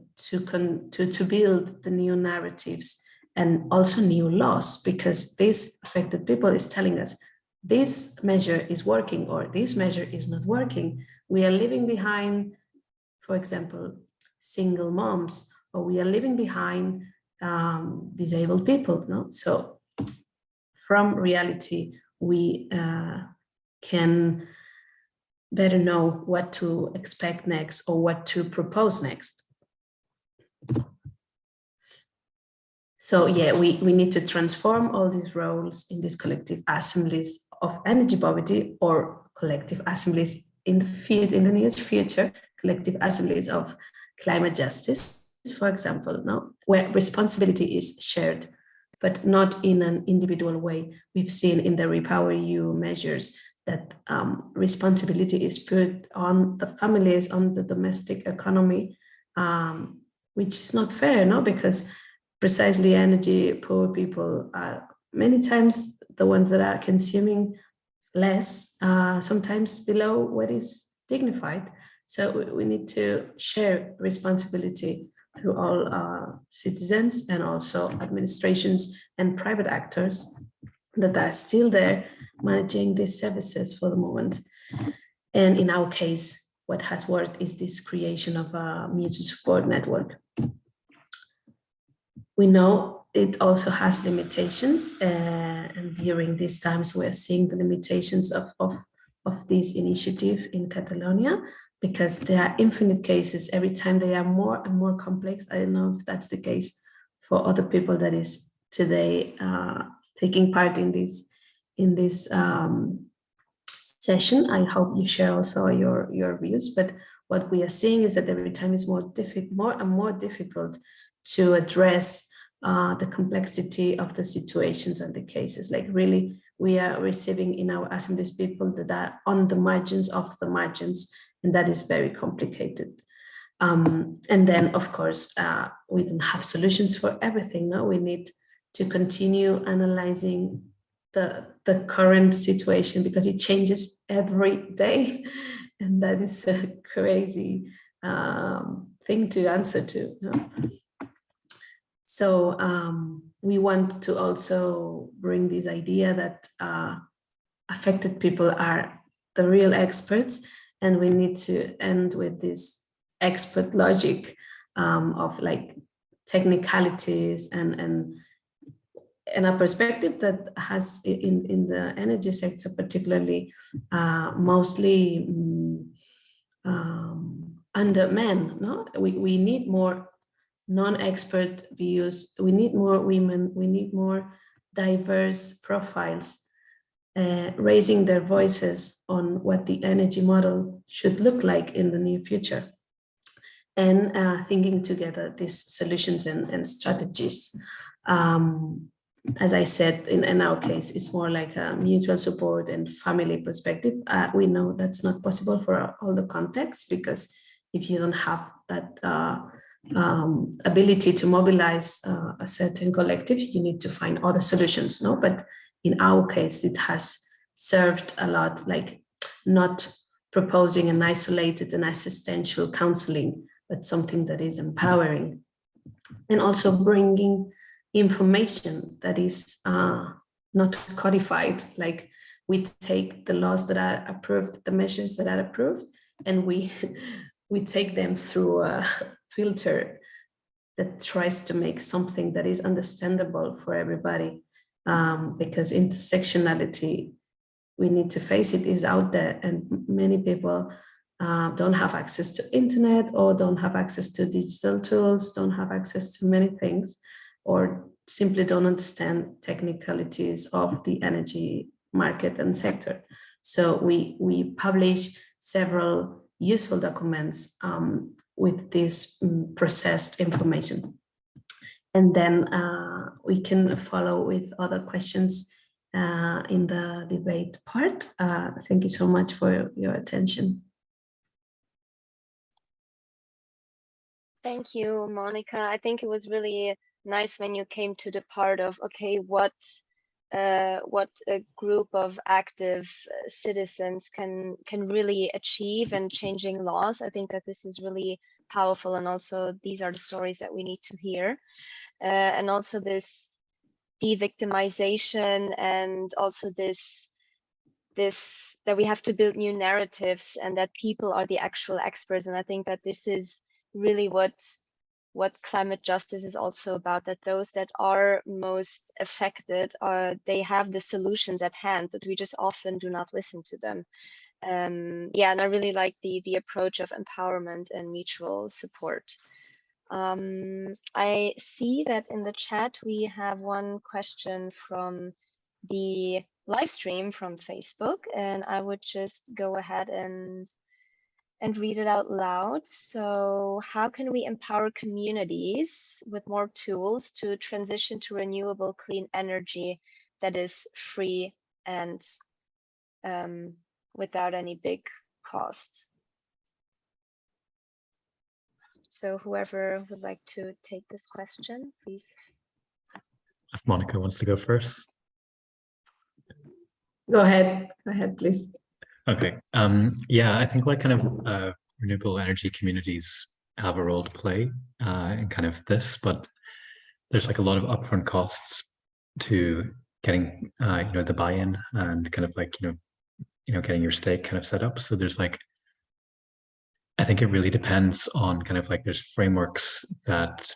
build the new narratives and also new laws, because this affected people is telling us this measure is working or this measure is not working. We are leaving behind, for example, single moms, or we are leaving behind disabled people, no? So from reality, we can better know what to expect next or what to propose next. So yeah, we need to transform all these roles in these collective assemblies of energy poverty, or collective assemblies in the near future, collective assemblies of climate justice, for example, no? Where responsibility is shared, but not in an individual way. We've seen in the Repower EU measures that responsibility is put on the families, on the domestic economy, which is not fair, no? Because precisely energy poor people are many times the ones that are consuming less, sometimes below what is dignified. So we need to share responsibility through all citizens, and also administrations and private actors that are still there managing these services for the moment. And in our case, what has worked is this creation of a mutual support network. We know it also has limitations, and during these times we're seeing the limitations of this initiative in Catalonia, because there are infinite cases. Every time they are more and more complex. I don't know if that's the case for other people that is today taking part in this session. I hope you share also your views. But what we are seeing is that every time is more and more difficult to address the complexity of the situations and the cases. Like really, we are receiving in our assemblies people that are on the margins of the margins, and that is very complicated. And then, of course, we don't have solutions for everything. No, we need to continue analyzing the current situation, because it changes every day, and that is a crazy thing to answer to. No? So we want to also bring this idea that affected people are the real experts, and we need to end with this expert logic of like technicalities and a perspective that has in the energy sector particularly mostly under men. No, we need more non-expert views. We need more women. We need more diverse profiles raising their voices on what the energy model should look like in the near future, and thinking together these solutions and strategies. as I said, in our case, it's more like a mutual support and family perspective. We know that's not possible for all the contexts, because if you don't have that ability to mobilize a certain collective, you need to find other solutions, no? But in our case, it has served a lot, like not proposing an isolated and assistential counseling, but something that is empowering, and also bringing information that is not codified. Like, we take the laws that are approved, the measures that are approved, and we take them through a filter that tries to make something that is understandable for everybody, because intersectionality, we need to face it, is out there, and many people don't have access to internet, or don't have access to digital tools, don't have access to many things, or simply don't understand technicalities of the energy market and sector. So we publish several useful documents with this processed information. And then we can follow with other questions in the debate part. Thank you so much for your attention. Thank you, Mònica. I think it was really nice when you came to the part of, okay, what a group of active citizens can really achieve in changing laws. I think that this is really powerful, and also these are the stories that we need to hear, and also this de-victimization, and also this that we have to build new narratives, and that people are the actual experts. And I think that this is really what climate justice is also about, that those that are most affected they have the solutions at hand, but we just often do not listen to them. Yeah, and I really like the approach of empowerment and mutual support. I see that in the chat we have one question from the live stream from Facebook, and I would just go ahead and read it out loud. So, how can we empower communities with more tools to transition to renewable clean energy that is free and without any big cost? So whoever would like to take this question, please. If Mònica wants to go first. Go ahead, please. Okay. Yeah, I think like kind of renewable energy communities have a role to play in kind of this, but there's like a lot of upfront costs to getting you know, the buy-in, and kind of like you know getting your stake kind of set up. So there's like, I think it really depends on kind of like, there's frameworks that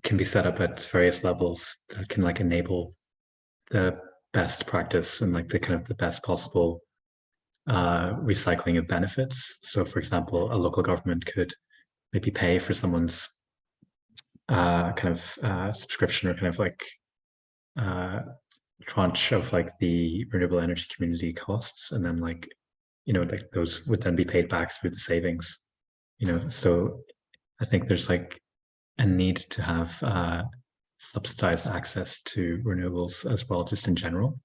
can be set up at various levels that can like enable the best practice and like the kind of the best possible recycling of benefits. So for example, a local government could maybe pay for someone's kind of subscription, or kind of like tranche of like the renewable energy community costs, and then like, you know, like those would then be paid back through the savings, you know. So I think there's like a need to have subsidized access to renewables as well, just in general,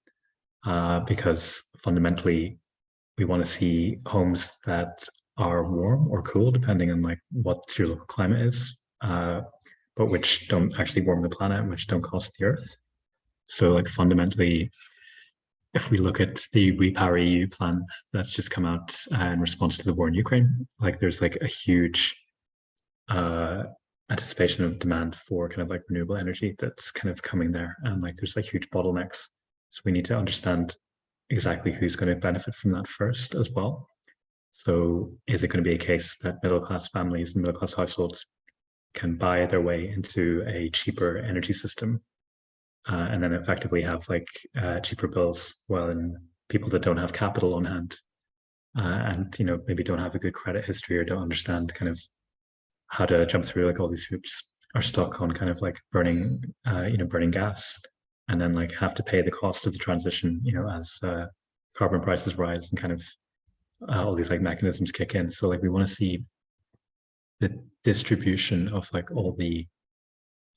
because fundamentally we want to see homes that are warm or cool, depending on like what your local climate is, but which don't actually warm the planet, and which don't cost the earth. So like fundamentally, if we look at the Repower EU plan that's just come out in response to the war in Ukraine, like there's like a huge anticipation of demand for kind of like renewable energy that's kind of coming there, and like there's like huge bottlenecks. So we need to understand exactly who's going to benefit from that first as well. So is it going to be a case that middle-class families and middle-class households can buy their way into a cheaper energy system, and then effectively have like cheaper bills, while in people that don't have capital on hand, and you know, maybe don't have a good credit history, or don't understand kind of how to jump through like all these hoops, are stuck on kind of like burning you know, burning gas, and then like have to pay the cost of the transition, you know, as carbon prices rise and kind of all these like mechanisms kick in. So like we want to see the distribution of like all the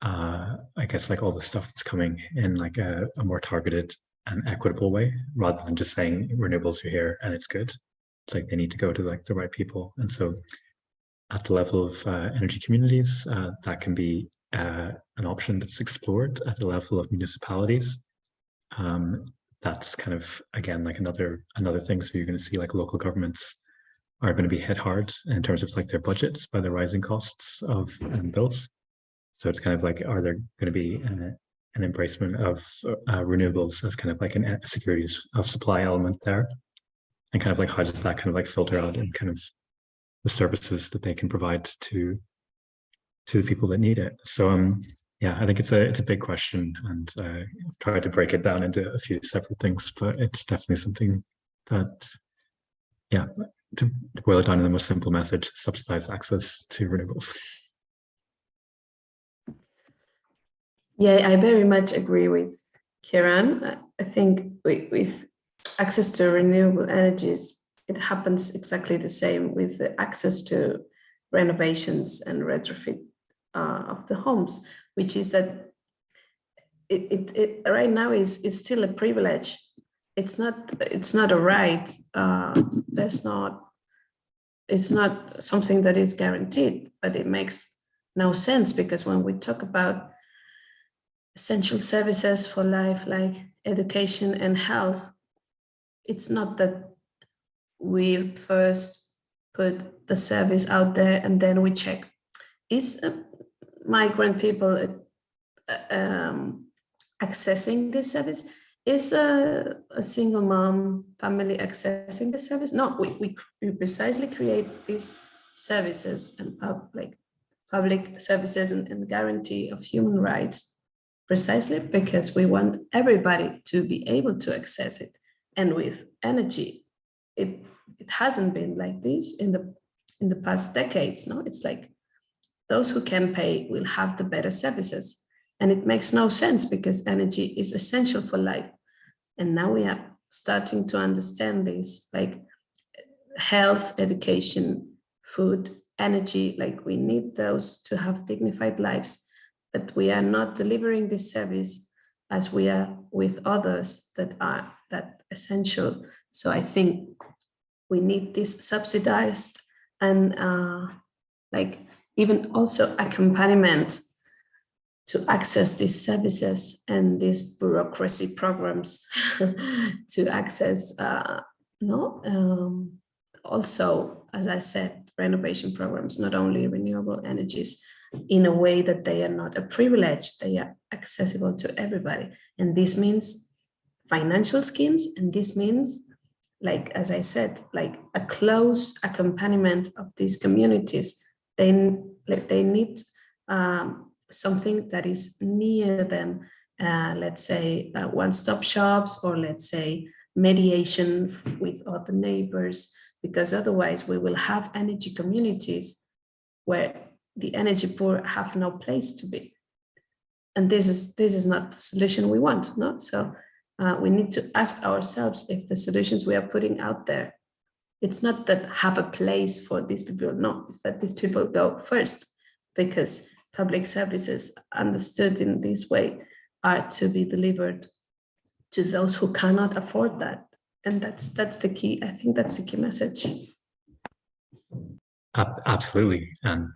I guess like all the stuff that's coming in like a more targeted and equitable way, rather than just saying renewables are here and it's good. It's like they need to go to like the right people. And so at the level of energy communities, that can be an option that's explored. At the level of municipalities, that's kind of, again, like another thing. So you're going to see like local governments are going to be hit hard in terms of like their budgets by the rising costs of bills. So it's kind of like, are there going to be an embracement of renewables as kind of like a security of supply element there? And kind of like, how does that kind of like filter out in kind of the services that they can provide to the people that need it? So yeah, I think it's a big question, and try to break it down into a few separate things, but it's definitely something that, yeah, to boil it down in the most simple message, subsidized access to renewables. Yeah, I very much agree with Kieran. I think with access to renewable energies, it happens exactly the same with the access to renovations and retrofit of the homes, which is that it right now is still a privilege. It's not a right. It's not something that is guaranteed, but it makes no sense, because when we talk about essential services for life like education and health, it's not that we first put the service out there and then we check, is migrant people accessing this service? Is a single mom family accessing the service? No, we precisely create these services and public services and guarantee of human rights precisely because we want everybody to be able to access it. And with energy, it hasn't been like this in the past decades. No, it's like those who can pay will have the better services. And it makes no sense because energy is essential for life. And now we are starting to understand this, like health, education, food, energy, like we need those to have dignified lives. But we are not delivering this service as we are with others that are that essential. So I think we need this subsidized and like even also accompaniment to access these services and these bureaucracy programs to access also, as I said, renovation programs, not only renewable energies, in a way that they are not a privilege, they are accessible to everybody. And this means financial schemes, and this means, like, as I said, like a close accompaniment of these communities. They need something that is near them, let's say one-stop shops, or let's say mediation with other neighbors, because otherwise we will have energy communities where the energy poor have no place to be. And this is not the solution we want, no? So we need to ask ourselves if the solutions we are putting out there, it's not that have a place for these people, no, it's that these people go first, because public services understood in this way are to be delivered to those who cannot afford that. And that's the key. I think that's the key message. Absolutely. And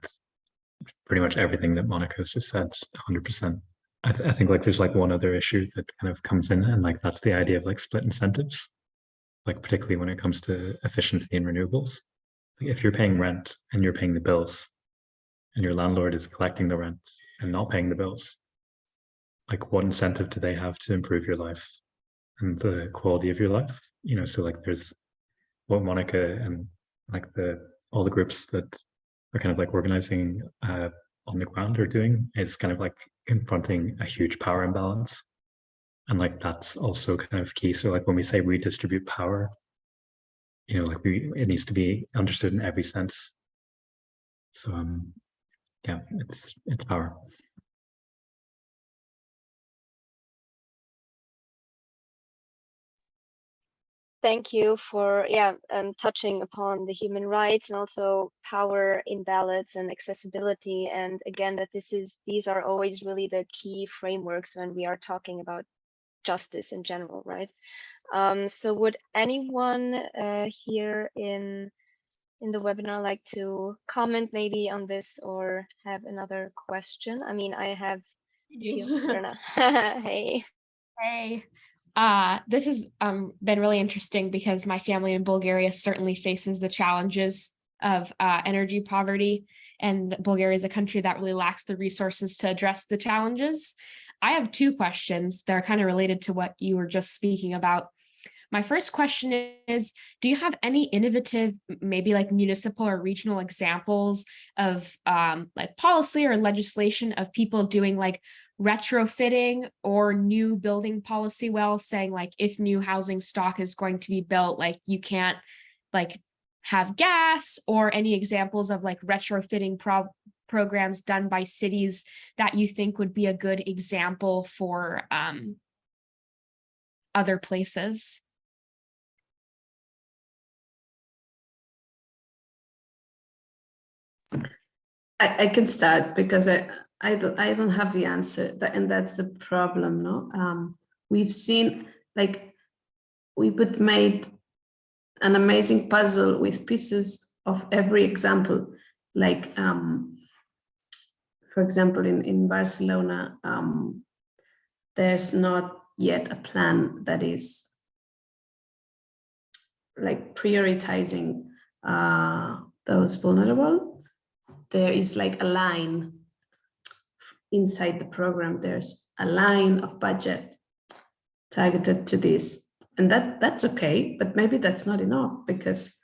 pretty much everything that Mònica has just said, 100%. I think like there's like one other issue that kind of comes in, and like that's the idea of like split incentives, like particularly when it comes to efficiency in renewables. Like if you're paying rent and you're paying the bills, and your landlord is collecting the rent and not paying the bills, like what incentive do they have to improve your life and the quality of your life? You know, so like there's what Mònica and like all the groups that are kind of like organizing on the ground are doing is kind of like confronting a huge power imbalance. And like that's also kind of key. So like when we say redistribute power, you know, like it needs to be understood in every sense. So yeah, it's power. thank you for touching upon the human rights and also power imbalance and accessibility. And again, that these are always really the key frameworks when we are talking about justice in general, right? So would anyone here in the webinar like to comment maybe on this or have another question? I mean, I have you. I don't know. Hey. Hey, this has been really interesting because my family in Bulgaria certainly faces the challenges of energy poverty, and Bulgaria is a country that really lacks the resources to address the challenges. I have two questions that are kind of related to what you were just speaking about. My first question is, do you have any innovative, maybe like municipal or regional examples of like policy or legislation of people doing like retrofitting or new building policy, well, saying like if new housing stock is going to be built, like you can't like have gas, or any examples of like retrofitting programs done by cities that you think would be a good example for other places? I can start because I don't have the answer, and that's the problem. No, we've seen like we would made an amazing puzzle with pieces of every example. Like for example, in Barcelona, there's not yet a plan that is like prioritizing those vulnerable. There is like a line inside the program. There's a line of budget targeted to this, and that's okay, but maybe that's not enough because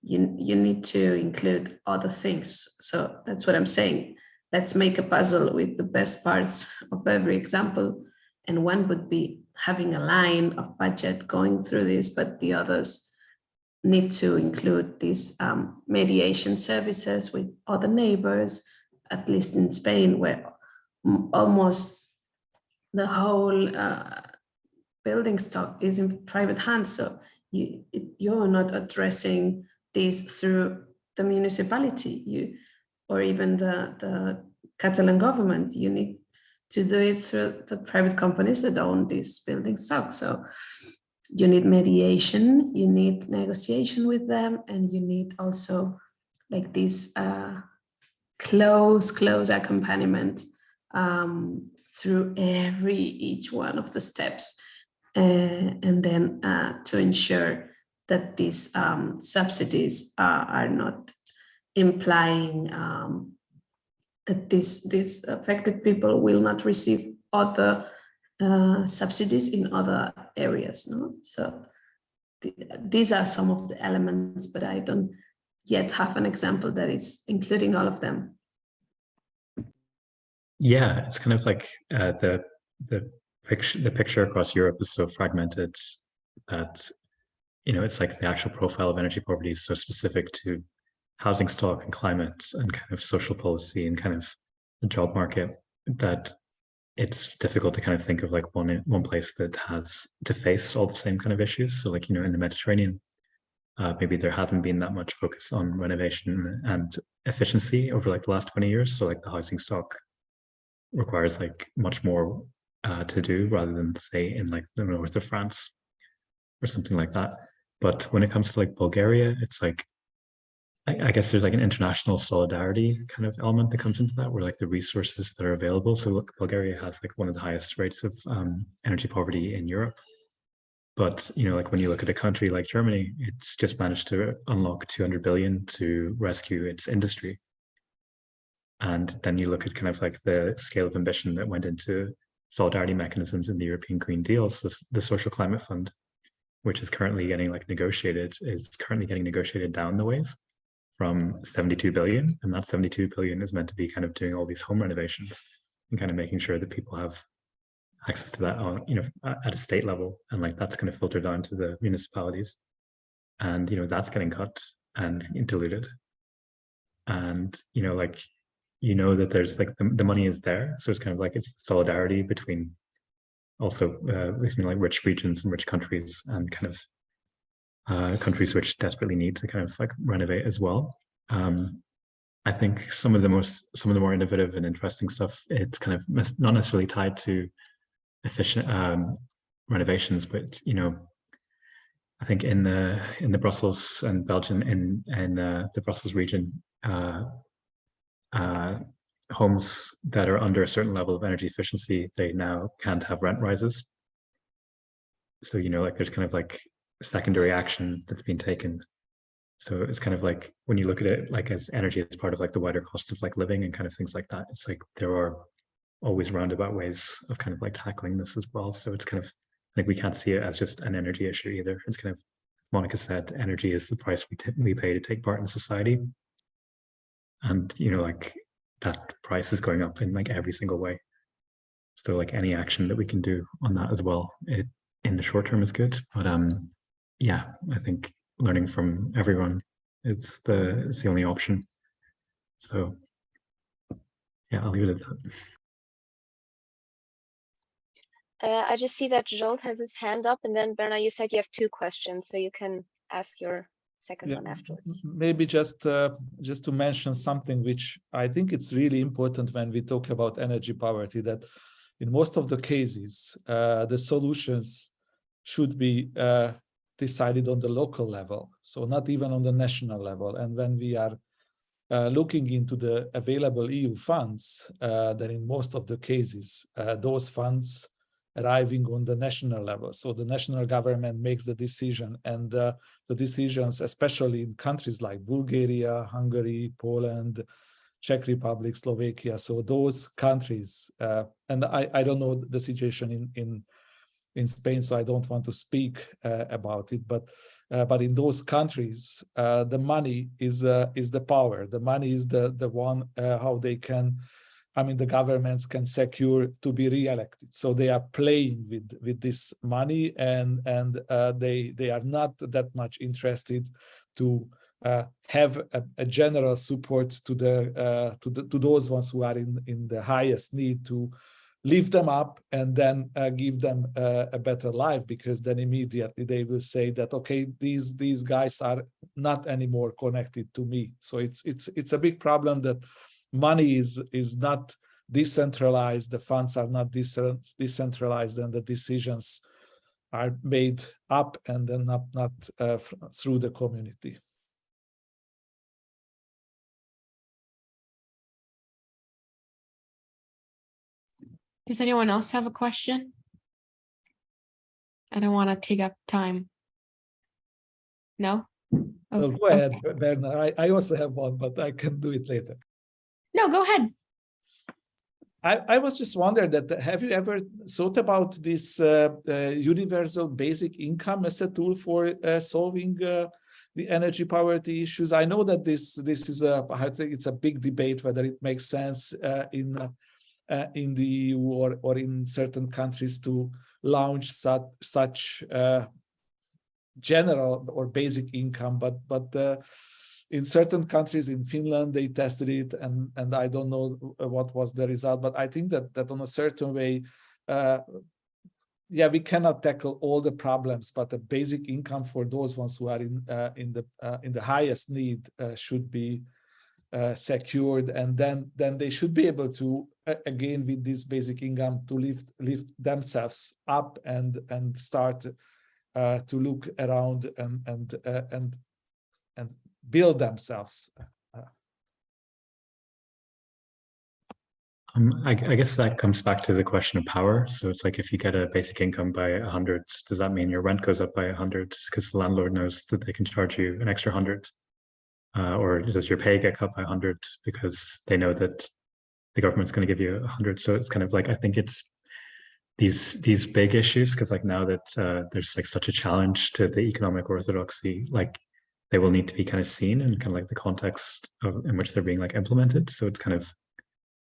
you need to include other things. So that's what I'm saying. Let's make a puzzle with the best parts of every example, and one would be having a line of budget going through this, but the others need to include these mediation services with other neighbors, at least in Spain, where almost the whole building stock is in private hands. So you're not addressing this through the municipality, or even the Catalan government. You need to do it through the private companies that own this building stock. So you need mediation, you need negotiation with them, and you need also like this close accompaniment through each one of the steps, and then to ensure that these subsidies are not implying that these affected people will not receive other subsidies in other areas. No? So these are some of the elements, but I don't yet have an example that is including all of them. Yeah, it's kind of like the picture across Europe is so fragmented that, you know, it's like the actual profile of energy poverty is so specific to housing stock and climate and kind of social policy and kind of the job market that it's difficult to kind of think of like one place that has to face all the same kind of issues. So like, you know, in the Mediterranean, maybe there hasn't been that much focus on renovation and efficiency over like the last 20 years. So like the housing stock requires like much more to do rather than say in like the north of France or something like that. But when it comes to like Bulgaria, it's like, I guess there's like an international solidarity kind of element that comes into that, where like the resources that are available. So look, Bulgaria has like one of the highest rates of energy poverty in Europe. But, you know, like when you look at a country like Germany, it's just managed to unlock 200 billion to rescue its industry. And then you look at kind of like the scale of ambition that went into solidarity mechanisms in the European Green Deal. So the Social Climate Fund, which is currently getting like negotiated, is currently getting negotiated down the ways from 72 billion, and that 72 billion is meant to be kind of doing all these home renovations and kind of making sure that people have access to that on, you know, at a state level, and like that's going to filter down to the municipalities, and you know that's getting cut and diluted, and you know like you know that there's like the money is there, so it's kind of like it's solidarity between also between like rich regions and rich countries, and kind of countries which desperately need to kind of like renovate as well. I think some of the more innovative and interesting stuff, it's kind of not necessarily tied to efficient renovations, but I think in the Brussels and Belgium in the Brussels region, homes that are under a certain level of energy efficiency, they now can't have rent rises. So like there's kind of like secondary action that's been taken. So it's kind of like when you look at it like as energy as part of like the wider cost of like living and kind of things like that, it's like there are always roundabout ways of kind of like tackling this as well. So it's kind of like we can't see it as just an energy issue either. It's kind of, Mònica said, energy is the price we pay to take part in society, and like that price is going up in like every single way. So like any action that we can do on that as well, it in the short term is good. But yeah, I think learning from everyone is the only option. So yeah, I'll leave it at that. I just see that Jolt has his hand up, and then Bernard, you said you have 2 questions, so you can ask your second one afterwards. Maybe just to mention something which I think it's really important when we talk about energy poverty, that in most of the cases, the solutions should be decided on the local level, so not even on the national level. And when we are looking into the available EU funds, then in most of the cases, those funds arriving on the national level. So the national government makes the decision, and the decisions, especially in countries like Bulgaria, Hungary, Poland, Czech Republic, Slovakia. So those countries, and I don't know the situation in Spain, so I don't want to speak about it, but in those countries, the money is the power. The money is the one how they can, the governments can secure to be re-elected. So they are playing with this money, and they are not that much interested to have a general support to those ones who are in the highest need, to lift them up and then give them a better life, because then immediately they will say that, okay, these guys are not anymore connected to me. So it's a big problem that money is not decentralized, the funds are not decentralized, and the decisions are made up and then not through the community. Does anyone else have a question? I don't want to take up time. No? Okay. Well, go ahead, Bernard. I also have one, but I can do it later. No, go ahead. I was just wondering that, have you ever thought about this universal basic income as a tool for solving the energy poverty issues? I know that this is I think it's a big debate whether it makes sense in the EU or in certain countries to launch such general or basic income, but in certain countries, in Finland, they tested it, and I don't know what was the result, but I think that on a certain way, yeah, we cannot tackle all the problems, but a basic income for those ones who are in the highest need should be secured, and then they should be able to again with this basic income to lift themselves up and start to look around and build themselves. I guess that comes back to the question of power. So it's like, if you get a basic income by 100, does that mean your rent goes up by 100 because the landlord knows that they can charge you an extra 100? Or does your pay get cut by 100 because they know that the government's going to give you 100? So it's kind of like, I think it's these big issues, because like now that there's like such a challenge to the economic orthodoxy, like they will need to be kind of seen in kind of like the context in which they're being like implemented. So it's kind of,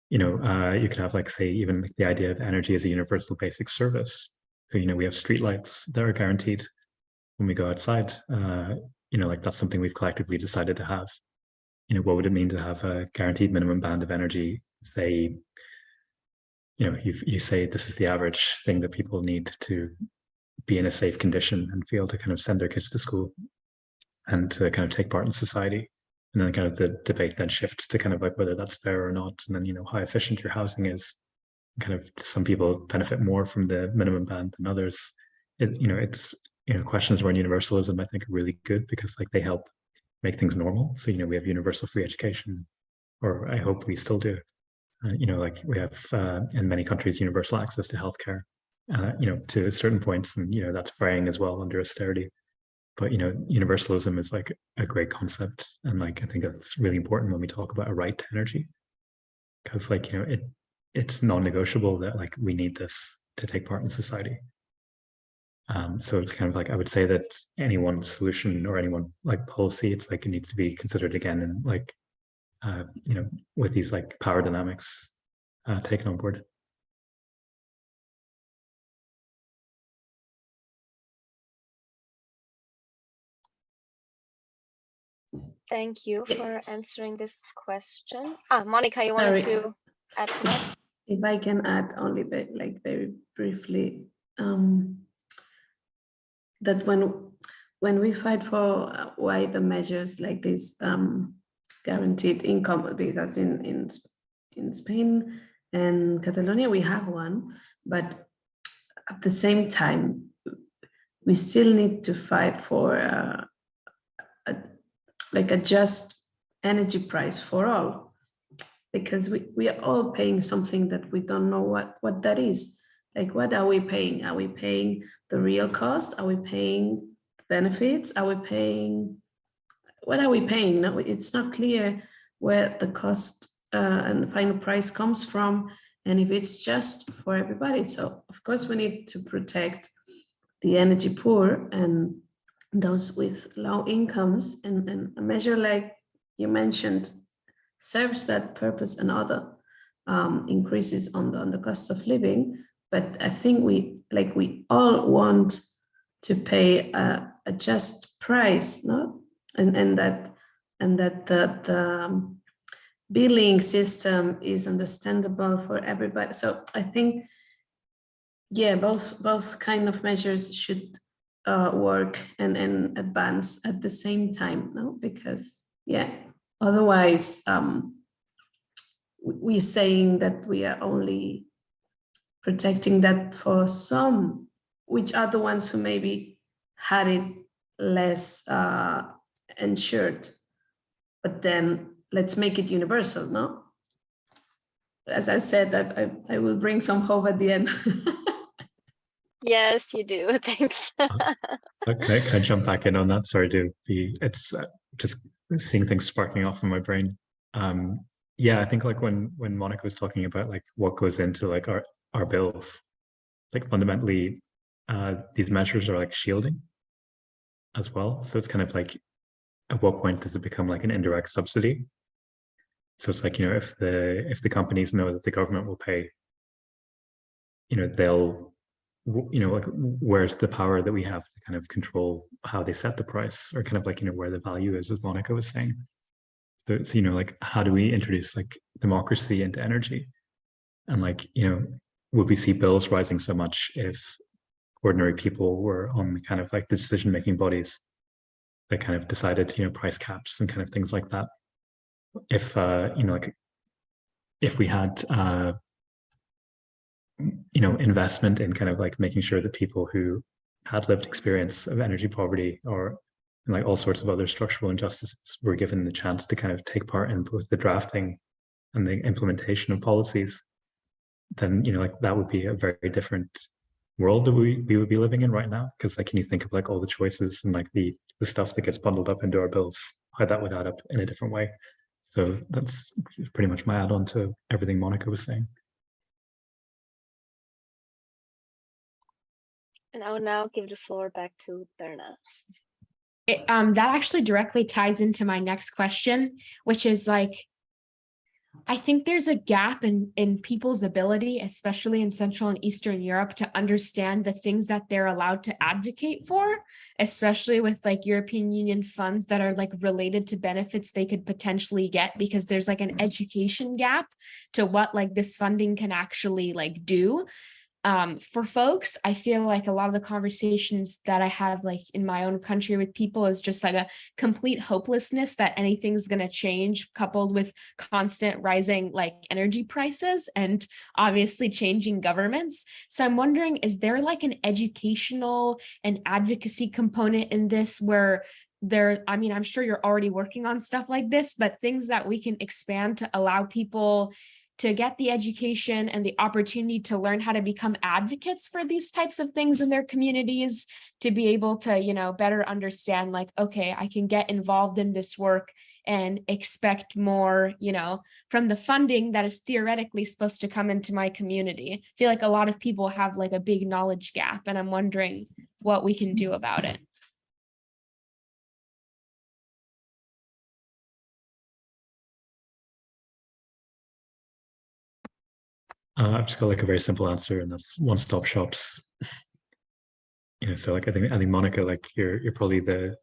you could have like, say, even like the idea of energy as a universal basic service. So, we have streetlights that are guaranteed when we go outside. Like that's something we've collectively decided to have. What would it mean to have a guaranteed minimum band of energy? Say, you say this is the average thing that people need to be in a safe condition and feel to kind of send their kids to school and to kind of take part in society. And then kind of the debate then shifts to kind of like whether that's fair or not. And then, you know, how efficient your housing is. Kind of some people benefit more from the minimum band than others. It's questions around universalism, I think, are really good because like they help make things normal. So, you know, we have universal free education, or I hope we still do. Like we have in many countries universal access to healthcare, to certain points, and you know that's varying as well under austerity. But you know, universalism is like a great concept, and like I think that's really important when we talk about a right to energy, because like you know it's non-negotiable that like we need this to take part in society. So it's kind of like I would say that any one solution or any one like policy, it's like it needs to be considered again, and like with these like power dynamics taken on board. Thank you for answering this question. Mònica, you wanted to add to that? If I can add only very briefly, that when we fight for why the measures like this guaranteed income, because in Spain and Catalonia we have one, but at the same time we still need to fight for a just energy price for all, because we are all paying something that we don't know what that is. Like, what are we paying? Are we paying the real cost? Are we paying benefits? Are we paying, what are we paying? No, it's not clear where the cost and the final price comes from, and if it's just for everybody. So of course we need to protect the energy poor and those with low incomes, and a measure like you mentioned serves that purpose, and other increases on the cost of living. But I think we all want to pay a just price, no? And that the billing system is understandable for everybody. So I think, yeah, both kind of measures should work and advance at the same time, no? Because yeah, otherwise we're saying that we are only protecting that for some, which are the ones who maybe had it less ensured. But then let's make it universal, no? As I said, I will bring some hope at the end. Yes, you do. Thanks. Can I jump back in on that? Sorry to be, it's just seeing things sparking off in my brain. Yeah, I think like when Mònica was talking about like what goes into like our bills, like fundamentally these measures are like shielding as well. So it's kind of like, at what point does it become like an indirect subsidy? So it's like, you know, if the companies know that the government will pay, you know, they'll, you know, like where's the power that we have to kind of control how they set the price, or kind of like, you know, where the value is, as Mònica was saying. So it's, you know, like how do we introduce like democracy into energy? And like, you know, would we see bills rising so much if ordinary people were on kind of like the decision-making bodies that kind of decided, you know, price caps and kind of things like that? If, you know, like if we had, you know, investment in kind of like making sure that people who had lived experience of energy poverty or like all sorts of other structural injustices were given the chance to kind of take part in both the drafting and the implementation of policies, then, you know, like that would be a very different world that we would be living in right now. Because like, can you think of like all the choices and like the stuff that gets bundled up into our bills, how that would add up in a different way? So that's pretty much my add-on to everything Mònica was saying. And I will now give the floor back to Berna. That actually directly ties into my next question, which is like, I think there's a gap in people's ability, especially in Central and Eastern Europe, to understand the things that they're allowed to advocate for, especially with like European Union funds that are like related to benefits they could potentially get, because there's like an education gap to what like this funding can actually like do. For folks, I feel like a lot of the conversations that I have like in my own country with people is just like a complete hopelessness that anything's going to change, coupled with constant rising like energy prices and obviously changing governments. So I'm wondering, is there like an educational and advocacy component in this where I mean, I'm sure you're already working on stuff like this, but things that we can expand to allow people to get the education and the opportunity to learn how to become advocates for these types of things in their communities, to be able to, you know, better understand like, okay, I can get involved in this work and expect more, you know, from the funding that is theoretically supposed to come into my community. I feel like a lot of people have like a big knowledge gap, and I'm wondering what we can do about it. I've just got like a very simple answer, and that's one-stop shops. You know, so like I think Mònica, like you're probably the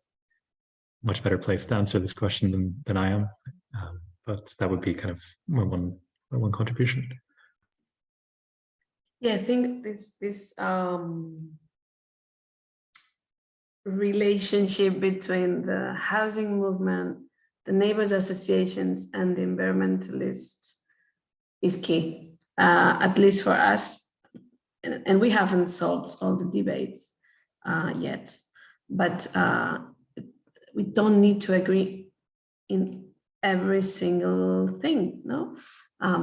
much better place to answer this question than I am. But that would be kind of my one contribution. Yeah, I think this relationship between the housing movement, the neighbors associations, and the environmentalists is key, at least for us. And we haven't solved all the debates yet, but we don't need to agree in every single thing, no? I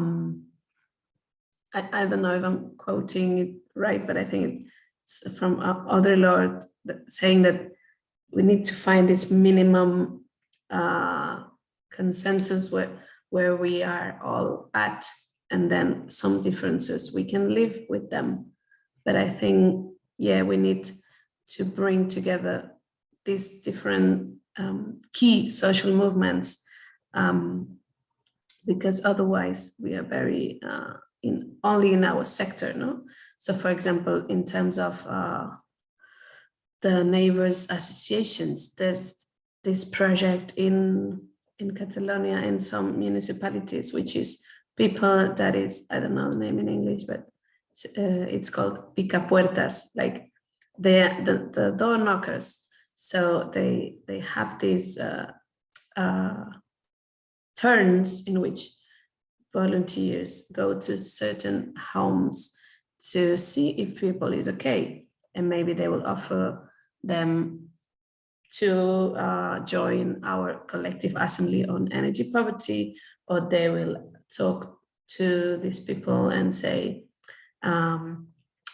don't know if I'm quoting it right, but I think it's from other Lord saying that we need to find this minimum consensus where we are all at, and then some differences we can live with them. But I think, yeah, we need to bring together these different key social movements, because otherwise we are very only in our sector, no? So for example, in terms of the neighbors associations, there's this project in Catalonia in some municipalities, which is people that is, I don't know the name in English, but it's called picapuertas, like the door knockers. So they have these turns in which volunteers go to certain homes to see if people is okay, and maybe they will offer them to join our collective assembly on energy poverty, or they will talk to these people and say,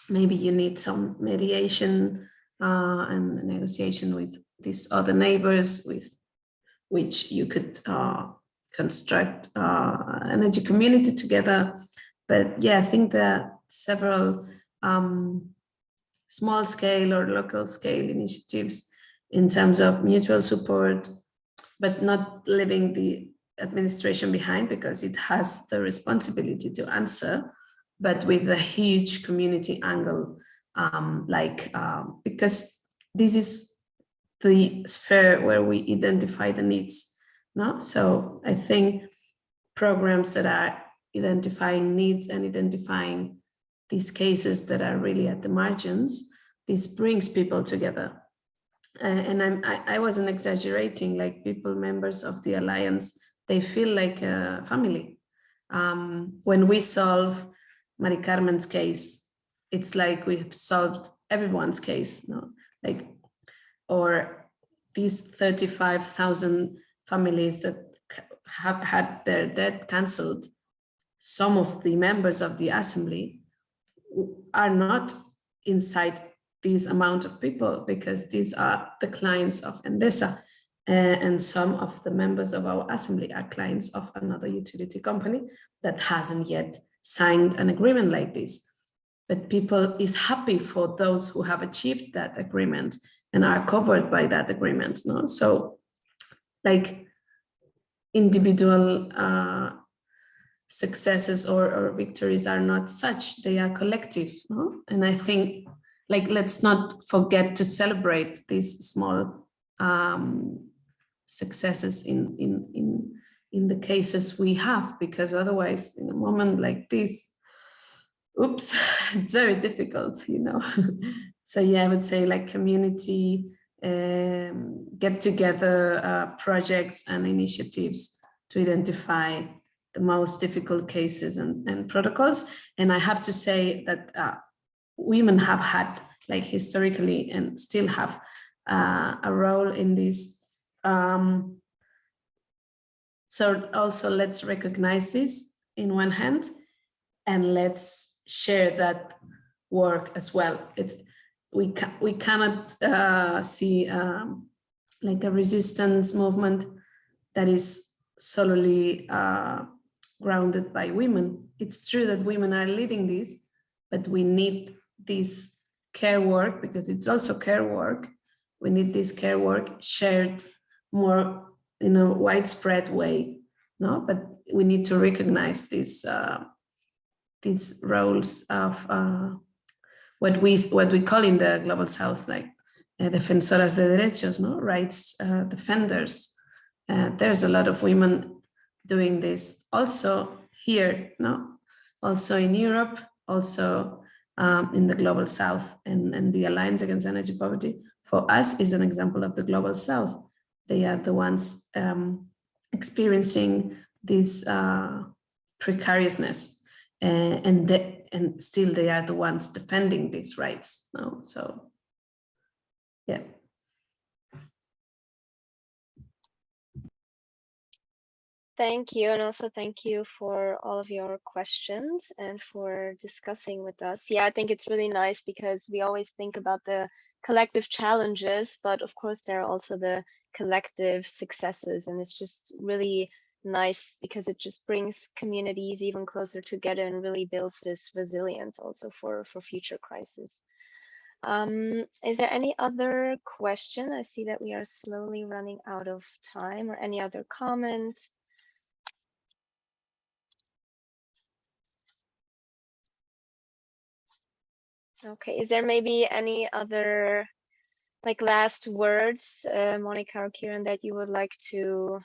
maybe you need some mediation and negotiation with these other neighbors with which you could construct energy community together. But yeah, I think that several small scale or local scale initiatives in terms of mutual support, but not leaving the administration behind, because it has the responsibility to answer, but with a huge community angle, because this is the sphere where we identify the needs. No, so I think programs that are identifying needs and identifying these cases that are really at the margins, this brings people together. And I wasn't exaggerating, like people, members of the Alliance, they feel like a family. When we solve Mari Carmen's case, it's like we've solved everyone's case, no? Like, or these 35,000 families that have had their debt cancelled, some of the members of the assembly are not inside this amount of people, because these are the clients of Endesa, and some of the members of our assembly are clients of another utility company that hasn't yet signed an agreement like this. But people is happy for those who have achieved that agreement and are covered by that agreement, no? So like individual successes or victories are not such, they are collective, no? And I think, like, let's not forget to celebrate these small successes in the cases we have, because otherwise in a moment like this, oops, it's very difficult, you know. So yeah, I would say like community get together projects and initiatives to identify the most difficult cases and protocols. And I have to say that women have had, like historically, and still have a role in this. So also let's recognize this in one hand, and let's share that work as well. We cannot see like a resistance movement that is solely grounded by women. It's true that women are leading this, but we need this care work, because it's also care work. We need this care work shared more in a widespread way, no? But we need to recognize these roles of what we call in the global south, like defensoras de derechos, no? Rights defenders. There's a lot of women doing this also here, no? Also in Europe, also in the global south, and the Alliance Against Energy Poverty for us is an example of the global south. They are the ones experiencing this precariousness, and still they are the ones defending these rights. No? So, yeah. Thank you, and also thank you for all of your questions and for discussing with us. Yeah, I think it's really nice because we always think about the collective challenges, but of course there are also the collective successes, and it's just really nice because it just brings communities even closer together and really builds this resilience also for future crises. Is there any other question? I see that we are slowly running out of time, or any other comment? Okay, is there maybe any other like last words, Mònica or Kieran, that you would like to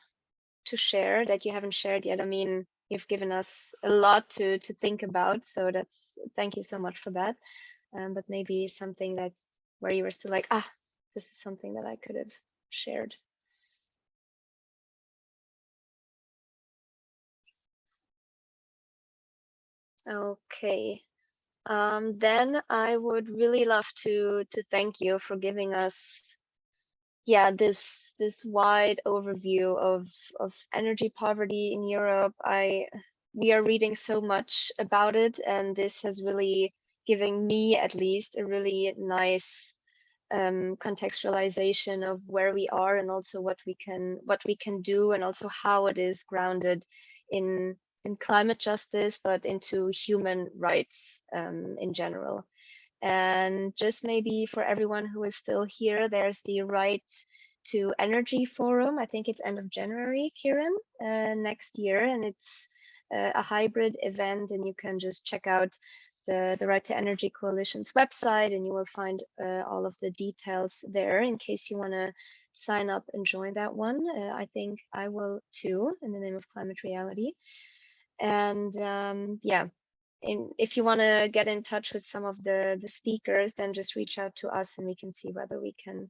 share that you haven't shared yet? I mean, you've given us a lot to think about, so thank you so much for that. But maybe something that where you were still like, this is something that I could have shared. Okay. Then I would really love to thank you for giving us, this wide overview of energy poverty in Europe. We are reading so much about it, and this has really given me, at least, a really nice contextualization of where we are, and also what we can do, and also how it is grounded in climate justice, but into human rights in general. And just maybe for everyone who is still here, there's the Right to Energy Forum. I think it's end of January, Kieran, next year, and it's a hybrid event, and you can just check out the Right to Energy Coalition's website, and you will find all of the details there in case you want to sign up and join that one. I think I will too, in the name of climate reality. And if you want to get in touch with some of the speakers, then just reach out to us, and we can see whether we can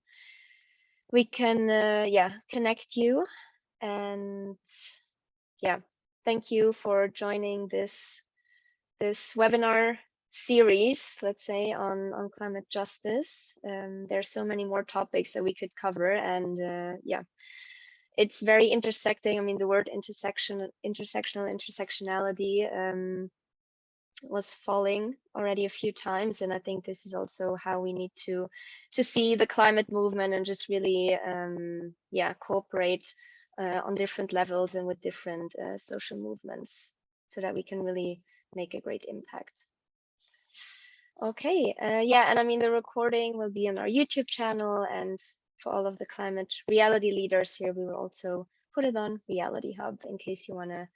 connect you. And thank you for joining this webinar series, let's say, on climate justice. There's so many more topics that we could cover, and it's very intersecting. I mean, the word intersectionality was falling already a few times, and I think this is also how we need to see the climate movement, and just really cooperate on different levels and with different social movements, so that we can really make a great impact. Okay, and I mean, the recording will be on our YouTube channel, and for all of the climate reality leaders here, we will also put it on Reality Hub in case you want to